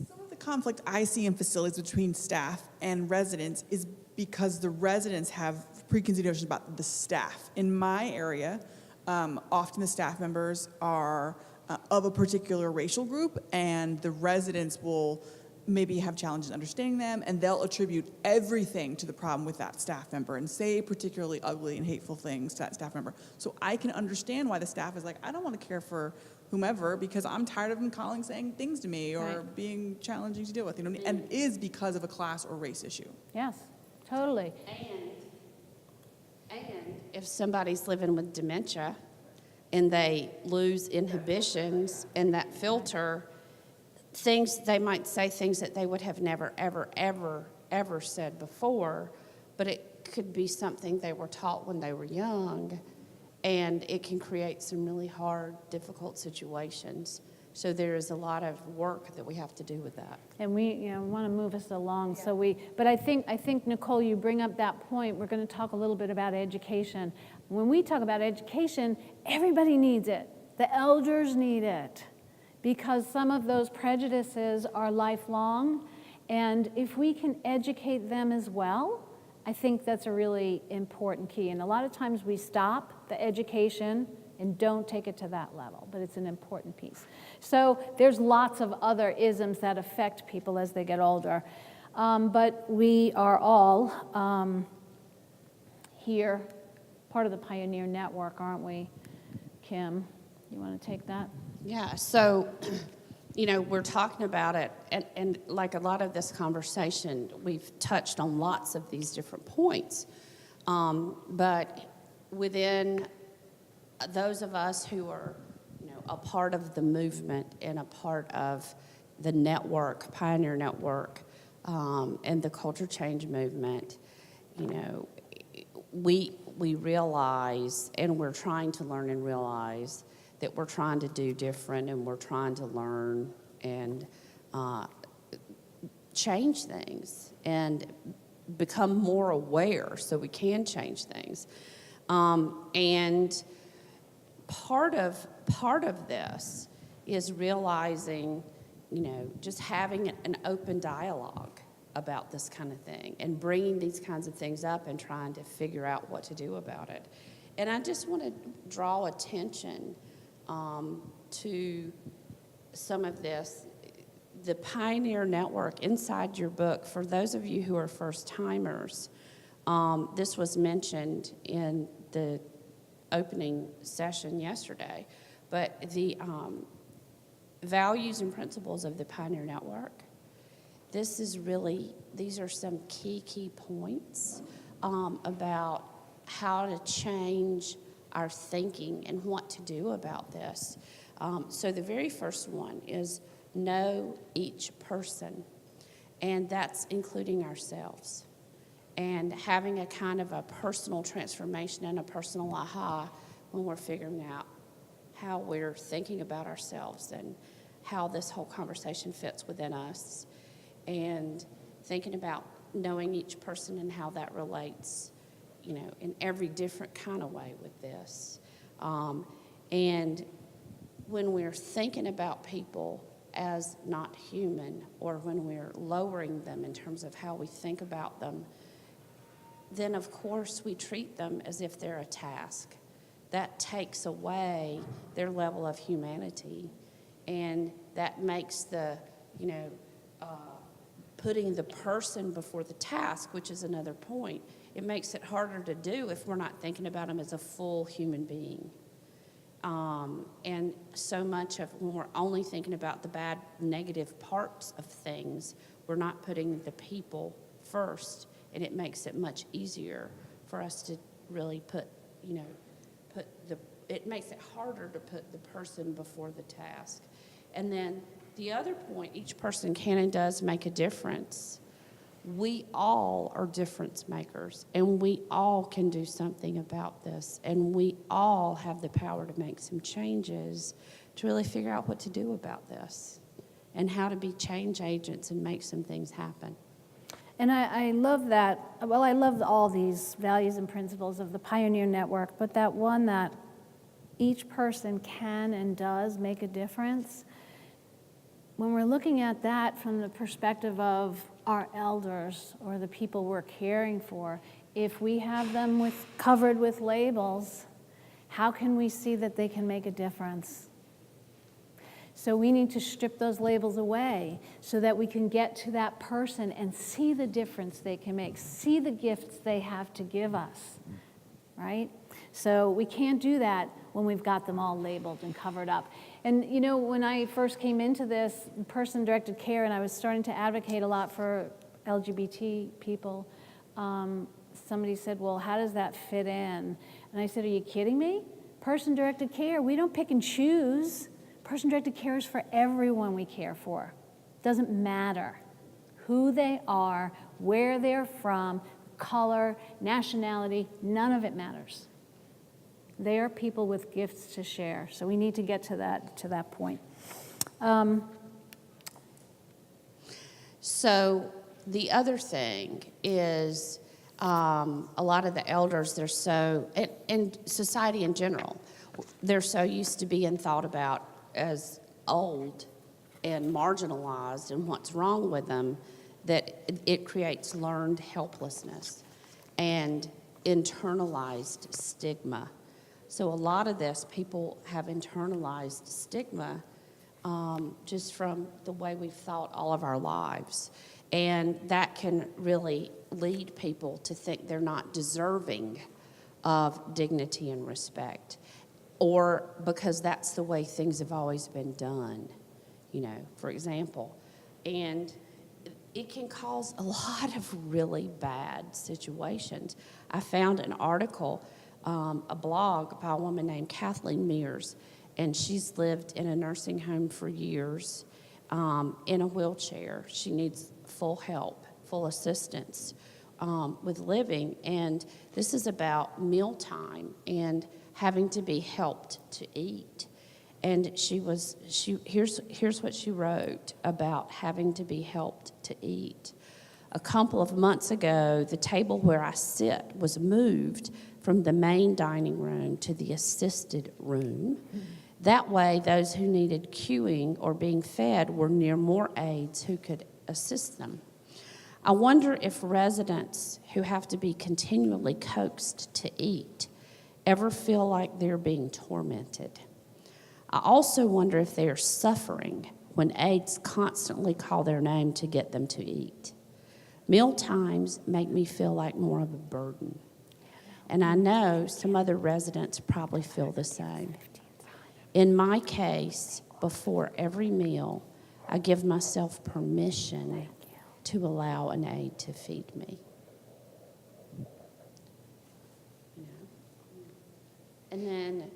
Some of the conflict I see in facilities between staff and residents is because the residents have preconceived notions about the staff. In my area, often the staff members are of a particular racial group, and the residents will maybe have challenges understanding them, and they'll attribute everything to the problem with that staff member and say particularly ugly and hateful things to that staff member. So I can understand why the staff is like, I don't want to care for whomever because I'm tired of them saying things to me or being challenging to deal with, and it is because of a class or race issue. Yes, totally. And if somebody's living with dementia and they lose inhibitions and that filter, they might say things that they would have never, ever, ever, ever said before, but it could be something they were taught when they were young, and it can create some really hard, difficult situations. So there is a lot of work that we have to do with that. And we want to move us along. Yeah. But I think, Nicole, you bring up that point. We're going to talk a little bit about education. When we talk about education, everybody needs it. The elders need it, because some of those prejudices are lifelong, and if we can educate them as well, I think that's a really important key. And a lot of times we stop the education and don't take it to that level, but it's an important piece. So there's lots of other isms that affect people as they get older, but we are all here, part of the Pioneer Network, aren't we, Kim? You want to take that? Yeah, so, we're talking about it, and like a lot of this conversation, we've touched on lots of these different points. But within those of us who are, a part of the movement and a part of the network, Pioneer Network, and the culture change movement, we realize, and we're trying to learn and realize, that we're trying to do different, and we're trying to learn and change things and become more aware so we can change things. And part of this is realizing, just having an open dialogue about this kind of thing and bringing these kinds of things up and trying to figure out what to do about it. And I just want to draw attention to some of this. The Pioneer Network, inside your book, for those of you who are first-timers, this was mentioned in the opening session yesterday, but the values and principles of the Pioneer Network, these are some key points about how to change our thinking and what to do about this. So the very first one is know each person, and that's including ourselves, and having a kind of a personal transformation and a personal aha when we're figuring out how we're thinking about ourselves and how this whole conversation fits within us, and thinking about knowing each person and how that relates, in every different kind of way with this. And when we're thinking about people as not human, or when we're lowering them in terms of how we think about them, then of course we treat them as if they're a task. That takes away their level of humanity, and that makes the, putting the person before the task, which is another point, it makes it harder to do if we're not thinking about them as a full human being. And so much of when we're only thinking about the bad, negative parts of things, we're not putting the people first and it makes it much easier for us to really it makes it harder to put the person before the task. And then the other point, each person can and does make a difference. We all are difference makers, and we all can do something about this, and we all have the power to make some changes to really figure out what to do about this and how to be change agents and make some things happen. And I love that. Well, I love all these values and principles of the Pioneer Network, but that one that each person can and does make a difference. When we're looking at that from the perspective of our elders or the people we're caring for, if we have them covered with labels, how can we see that they can make a difference? So we need to strip those labels away so that we can get to that person and see the difference they can make, see the gifts they have to give us, right? So we can't do that when we've got them all labeled and covered up. And you know, when I first came into this person-directed care and I was starting to advocate a lot for LGBT people, somebody said, well, how does that fit in? And I said, are you kidding me? Person-directed care, we don't pick and choose. Person-directed care is for everyone we care for. Doesn't matter who they are, where they're from, color, nationality, none of it matters. They are people with gifts to share. So we need to get to that point. So the other thing is a lot of the elders, they're so, and society in general, they're so used to being thought about as old and marginalized and what's wrong with them that it creates learned helplessness and internalized stigma. So a lot of this, people have internalized stigma just from the way we've thought all of our lives. And that can really lead people to think they're not deserving of dignity and respect, or because that's the way things have always been done, you know, for example. And it can cause a lot of really bad situations. I found an article, a blog by a woman named Kathleen Mears, and she's lived in a nursing home for years in a wheelchair. She needs full help, full assistance with living, and this is about mealtime and having to be helped to eat. And here's what she wrote about having to be helped to eat. A couple of months ago, the table where I sit was moved from the main dining room to the assisted room. That way, those who needed queuing or being fed were near more aides who could assist them. I wonder if residents who have to be continually coaxed to eat ever feel like they're being tormented. I also wonder if they are suffering when aides constantly call their name to get them to eat. Meal times make me feel like more of a burden. And I know some other residents probably feel the same. In my case, before every meal, I give myself permission to allow an aide to feed me. You know? And then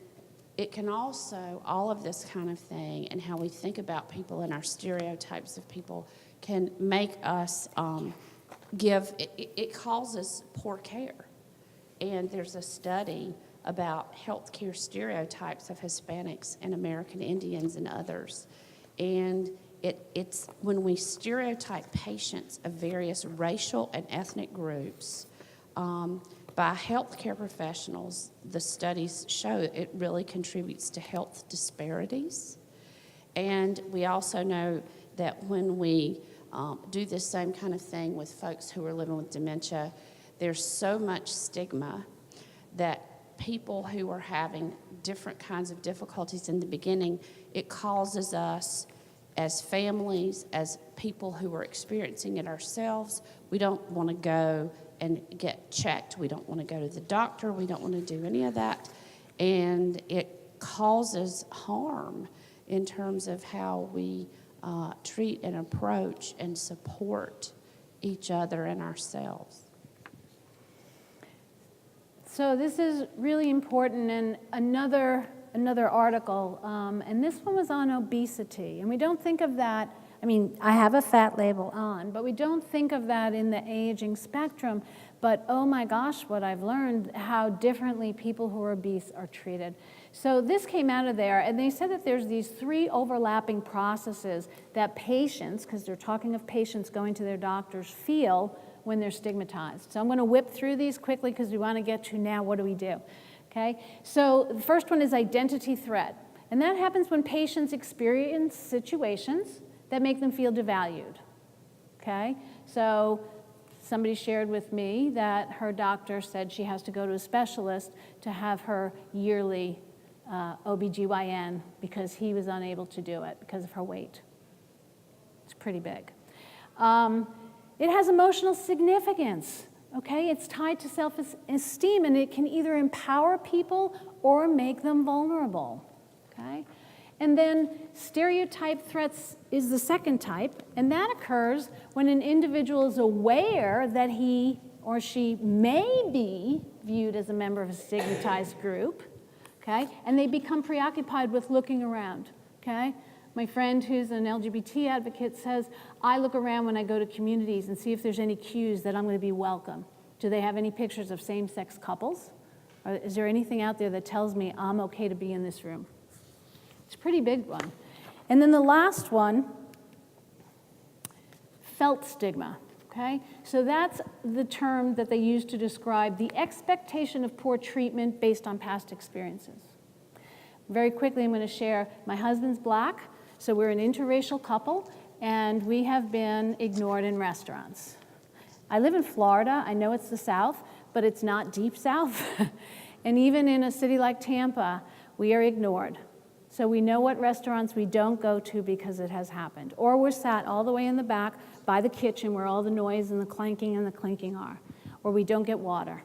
it can also, all of this kind of thing and how we think about people and our stereotypes of people can make us it causes poor care. And there's a study about healthcare stereotypes of Hispanics and American Indians and others. And it's when we stereotype patients of various racial and ethnic groups by healthcare professionals, the studies show it really contributes to health disparities. And we also know that when we do this same kind of thing with folks who are living with dementia, there's so much stigma that people who are having different kinds of difficulties in the beginning, it causes us as families, as people who are experiencing it ourselves, we don't want to go and get checked. We don't want to go to the doctor. We don't want to do any of that. And it causes harm in terms of how we treat and approach and support each other and ourselves. So this is really important, and another article, and this one was on obesity. And we don't think of that, I mean, I have a fat label on, but we don't think of that in the aging spectrum. But oh my gosh, what I've learned, how differently people who are obese are treated. So this came out of there, and they said that there's these 3 overlapping processes that patients, because they're talking of patients going to their doctors, feel when they're stigmatized. So I'm going to whip through these quickly because we want to get to now what do we do. Okay? So the first one is identity threat. And that happens when patients experience situations that make them feel devalued. Okay? So somebody shared with me that her doctor said she has to go to a specialist to have her yearly OBGYN because he was unable to do it because of her weight. It's pretty big. It has emotional significance, okay? It's tied to self-esteem, and it can either empower people or make them vulnerable, okay? And then stereotype threats is the second type, and that occurs when an individual is aware that he or she may be viewed as a member of a stigmatized group, okay? And they become preoccupied with looking around, okay? My friend who's an LGBT advocate says, I look around when I go to communities and see if there's any cues that I'm going to be welcome. Do they have any pictures of same-sex couples? Or is there anything out there that tells me I'm okay to be in this room? It's a pretty big one. And then the last one, felt stigma, okay? So that's the term that they use to describe the expectation of poor treatment based on past experiences. Very quickly, I'm going to share, my husband's black, so we're an interracial couple, and we have been ignored in restaurants. I live in Florida. I know it's the South, but it's not deep South. And even in a city like Tampa, we are ignored. So we know what restaurants we don't go to because it has happened. Or we're sat all the way in the back by the kitchen where all the noise and the clanking and the clinking are. Or we don't get water.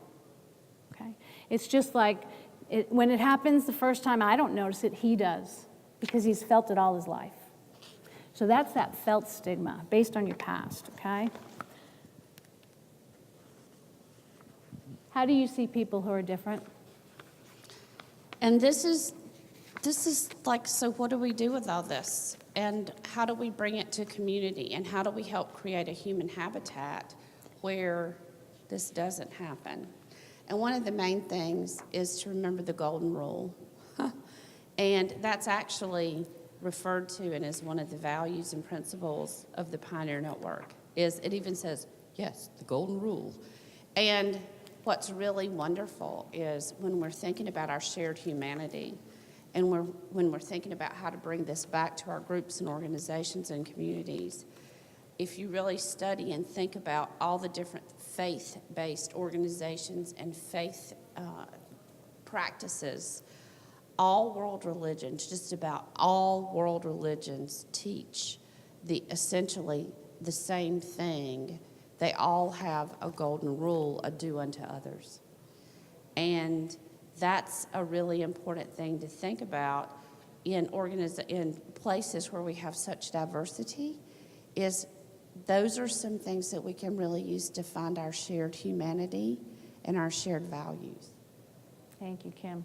Okay? It's just like, when it happens the first time, I don't notice it, he does, because he's felt it all his life. So that's that felt stigma, based on your past, okay? How do you see people who are different? And this is like, so what do we do with all this? And how do we bring it to community? And how do we help create a human habitat where this doesn't happen? And one of the main things is to remember the golden rule. And that's actually referred to and is one of the values and principles of the Pioneer Network. It even says, yes, the golden rule. And what's really wonderful is when we're thinking about our shared humanity, and when we're thinking about how to bring this back to our groups and organizations and communities, if you really study and think about all the different faith-based organizations and faith practices, all world religions, just about all world religions teach essentially the same thing. They all have a golden rule, a do unto others. And that's a really important thing to think about in places where we have such diversity, is those are some things that we can really use to find our shared humanity and our shared values. Thank you, Kim.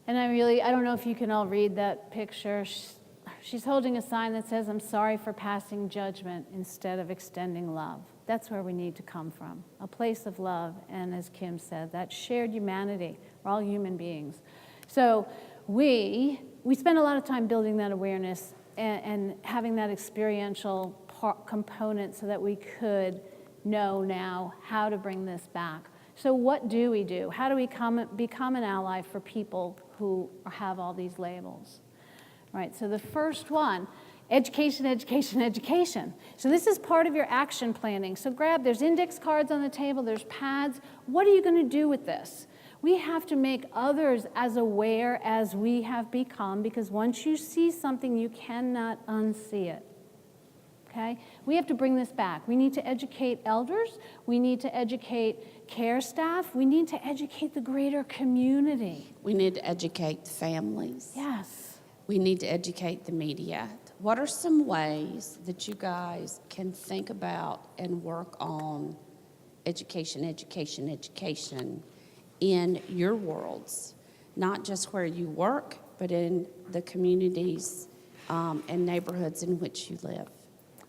And I don't know if you can all read that picture. She's holding a sign that says, I'm sorry for passing judgment instead of extending love. That's where we need to come from, a place of love, and as Kim said, that shared humanity. We're all human beings. So we spend a lot of time building that awareness and having that experiential component so that we could know now how to bring this back. So what do we do? How do we become an ally for people who have all these labels? Right, so the first one, education, education, education. So this is part of your action planning. So there's index cards on the table, there's pads. What are you going to do with this? We have to make others as aware as we have become, because once you see something, you cannot unsee it. Okay? We have to bring this back. We need to educate elders. We need to educate care staff. We need to educate the greater community. We need to educate families. Yes. We need to educate the media. What are some ways that you guys can think about and work on education, education, education in your worlds, not just where you work, but in the communities and neighborhoods in which you live.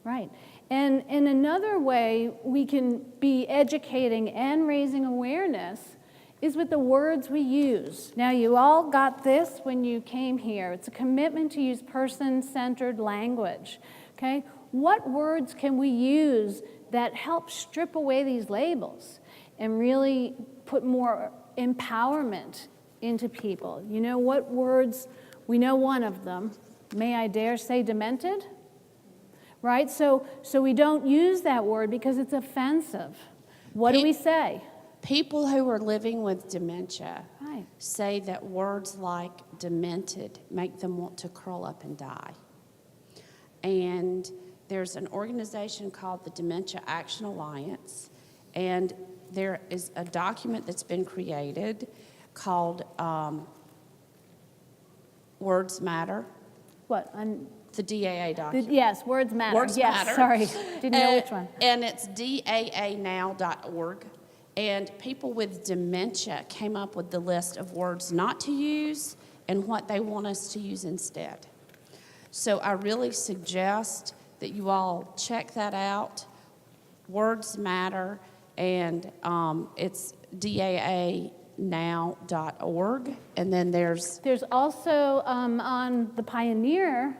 Right. And another way we can be educating and raising awareness is with the words we use. Now, you all got this when you came here. It's a commitment to use person-centered language, okay? What words can we use that help strip away these labels and really put more empowerment into people? You know what words? We know one of them. May I dare say demented? Right? So we don't use that word because it's offensive. What do we say? People who are living with dementia Right. say that words like demented make them want to curl up and die. And there's an organization called the Dementia Action Alliance, and there is a document that's been created called Words Matter. What? The DAA document. Yes, words matter. Words yes, matter. Sorry, didn't know which one. And it's daanow.org. And people with dementia came up with the list of words not to use and what they want us to use instead. So I really suggest that you all check that out. Words matter, and it's daanow.org. And then there's also on the Pioneer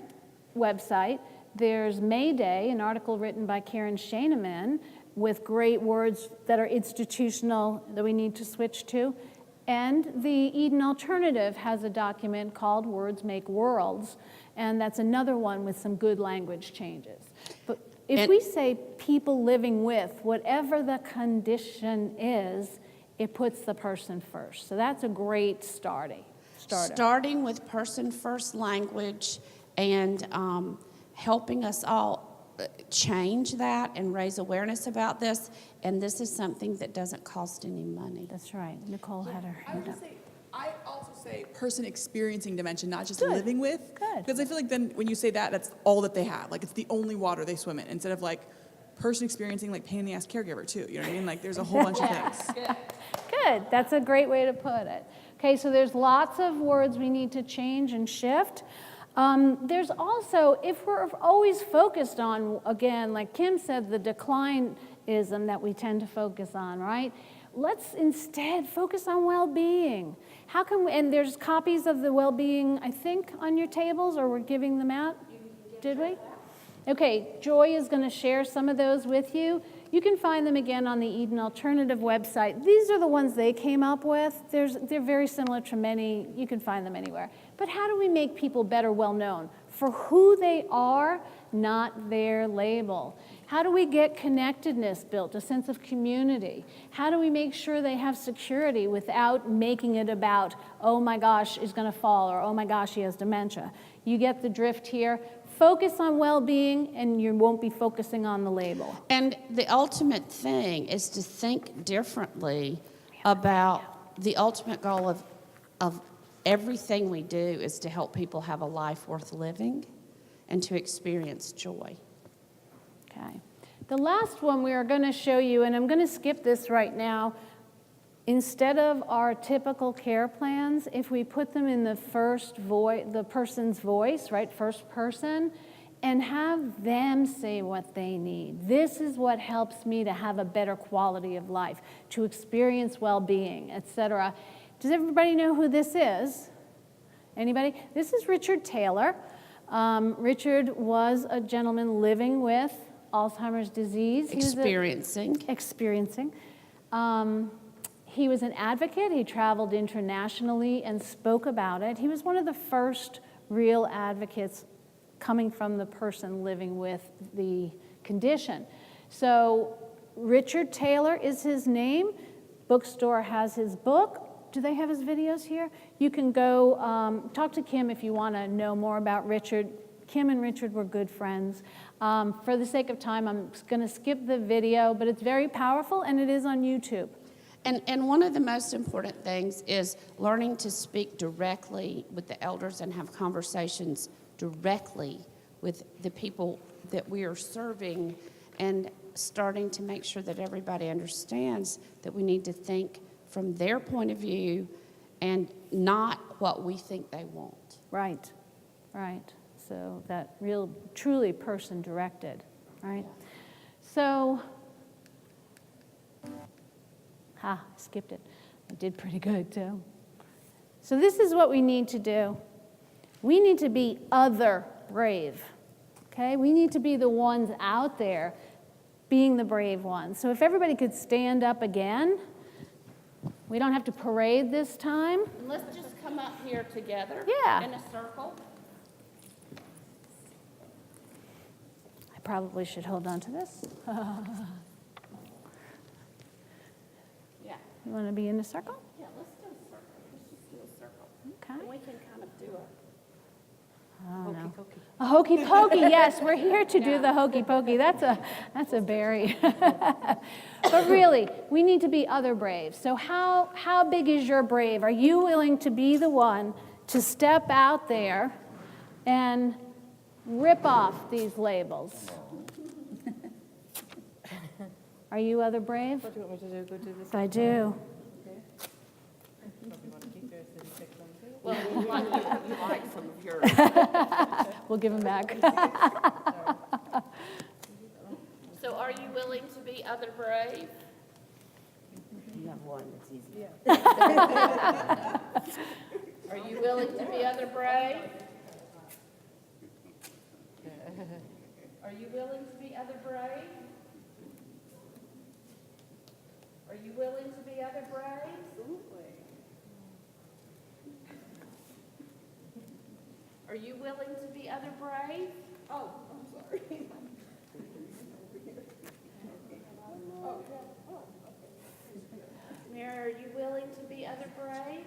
website, there's May Day, an article written by Karen Schaineman with great words that are institutional that we need to switch to. And the Eden Alternative has a document called Words Make Worlds, and that's another one with some good language changes. But if we say people living with, whatever the condition is, it puts the person first. So that's a great starter. Starting with person-first language and helping us all change that and raise awareness about this. And this is something that doesn't cost any money. That's right. Nicole had her hand up. I also say person experiencing dementia, not just living with. Good. Because I feel like then when you say that, that's all that they have. Like it's the only water they swim in. Instead of like person experiencing like pain in the ass caregiver too. You know what I mean? Like there's a whole bunch of things. Good. That's a great way to put it. Okay, so there's lots of words we need to change and shift. There's also, if we're always focused on, again, like Kim said, the declinism that we tend to focus on, right? Let's instead focus on well-being. How can we, and there's copies of the well-being, I think, on your tables, or we're giving them out? Did we? Okay, Joy is going to share some of those with you. You can find them again on the Eden Alternative website. These are the ones they came up with. They're very similar to many. You can find them anywhere. But how do we make people better well known for who they are, not their label? How do we get connectedness built, a sense of community? How do we make sure they have security without making it about, oh my gosh, he's going to fall, or oh my gosh, he has dementia? You get the drift here. Focus on well-being, and you won't be focusing on the label. And the ultimate thing is to think differently about the ultimate goal of everything we do is to help people have a life worth living and to experience joy. Okay. The last one we are going to show you, and I'm going to skip this right now. Instead of our typical care plans, if we put them in the the person's voice, right, first person, and have them say what they need. This is what helps me to have a better quality of life, to experience well-being, etc. Does everybody know who this is? Anybody? This is Richard Taylor. Richard was a gentleman living with Alzheimer's disease. Experiencing. He was an advocate. He traveled internationally and spoke about it. He was one of the first real advocates coming from the person living with the condition. So Richard Taylor is his name. Bookstore has his book. Do they have his videos here? You can go talk to Kim if you want to know more about Richard. Kim and Richard were good friends. For the sake of time, I'm going to skip the video, but it's very powerful, and it is on YouTube. And one of the most important things is learning to speak directly with the elders and have conversations directly with the people that we are serving, and starting to make sure that everybody understands that we need to think from their point of view and not what we think they want. Right, right. So that real, truly person-directed, right? So, I skipped it. I did pretty good, too. So this is what we need to do. We need to be other brave, okay? We need to be the ones out there being the brave ones. So if everybody could stand up again, we don't have to parade this time. And let's just come up here together Yeah. in a circle. I probably should hold on to this. Yeah. You want to be in a circle? Yeah, let's do a circle. Let's just do a circle. Okay. And we can kind of do A hokey pokey, yes, we're here to do the hokey pokey. That's a berry. But really, we need to be other brave. So how big is your brave? Are you willing to be the one to step out there and rip off these labels? Are you other brave? What do you want me to do? Go do this? I do. Well, we want you like some of yours. We'll give them back. So are you willing to be other brave? You have one, it's easy. Are you willing to be other brave? Are you willing to be other brave? Are you willing to be other brave? Are you willing to be other brave? Oh, I'm sorry. Mary, are you willing to be other brave?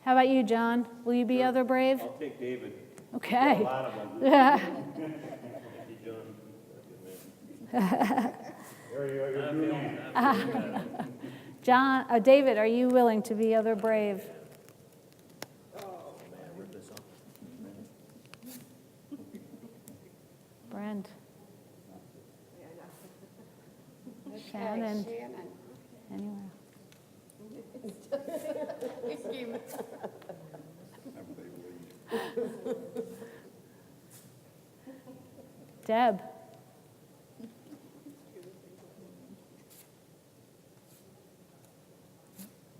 How about you, John? Will you be other brave? I'll take David. Okay. A lot of them. Yeah. David, are you willing to be other brave? Brent. Shannon. Anywhere. Deb.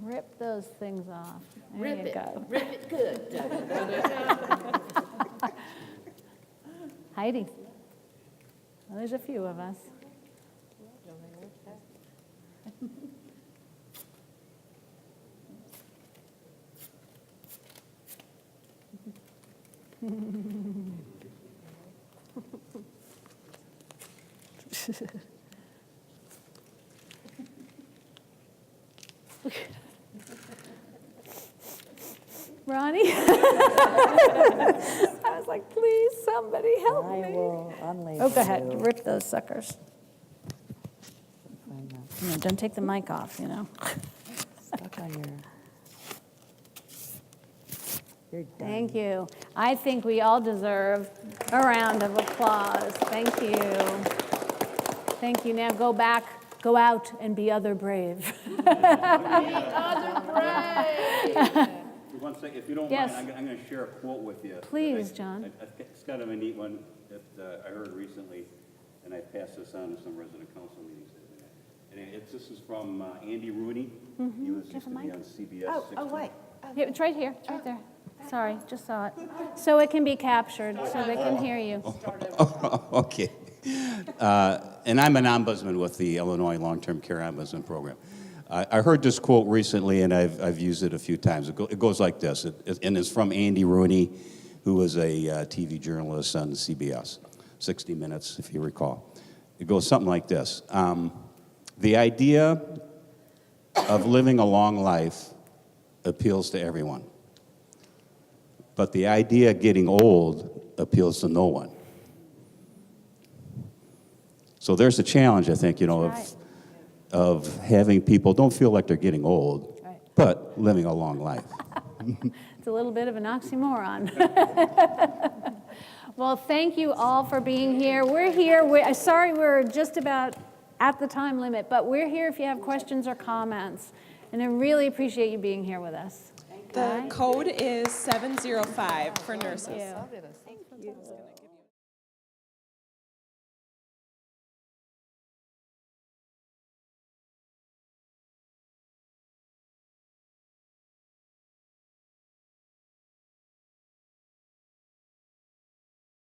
Rip those things off. There you go. Rip it good. Heidi. Well, there's a few of us. Ronnie? I was like, please, somebody help me. I will unlabel Oh, go ahead, you. rip those suckers. Find that. You know, don't take the mic off, you know. Stuck on your... You're done. Thank you. I think we all deserve a round of applause. Thank you. Thank you. Now go back, go out and be other brave. Other brave. One second, if you don't Yes. mind, I'm going to share a quote with you. Please, John. It's kind of a neat one that I heard recently, and I passed this on to some resident council meetings. And this is from Andy Rooney. He was used to be on CBS. wait. Here, it's right here. It's right there. Sorry, just saw it. So it can be captured, so they can hear you. Okay. And I'm an ombudsman with the Illinois Long-Term Care Ombudsman Program. I heard this quote recently, and I've used it a few times. It goes like this, and it's from Andy Rooney, who was a TV journalist on CBS, 60 Minutes, if you recall. It goes something like this. The idea of living a long life appeals to everyone, but the idea of getting old appeals to no one. So there's a challenge, I think, That's of having people don't feel like they're getting old, Right. but living a long life. It's a little bit of an oxymoron. Well, thank you all for being here. We're here. Sorry we're just about at the time limit, but we're here if you have questions or comments. And I really appreciate you being here with us. The code is 705 for nurses. Thank you.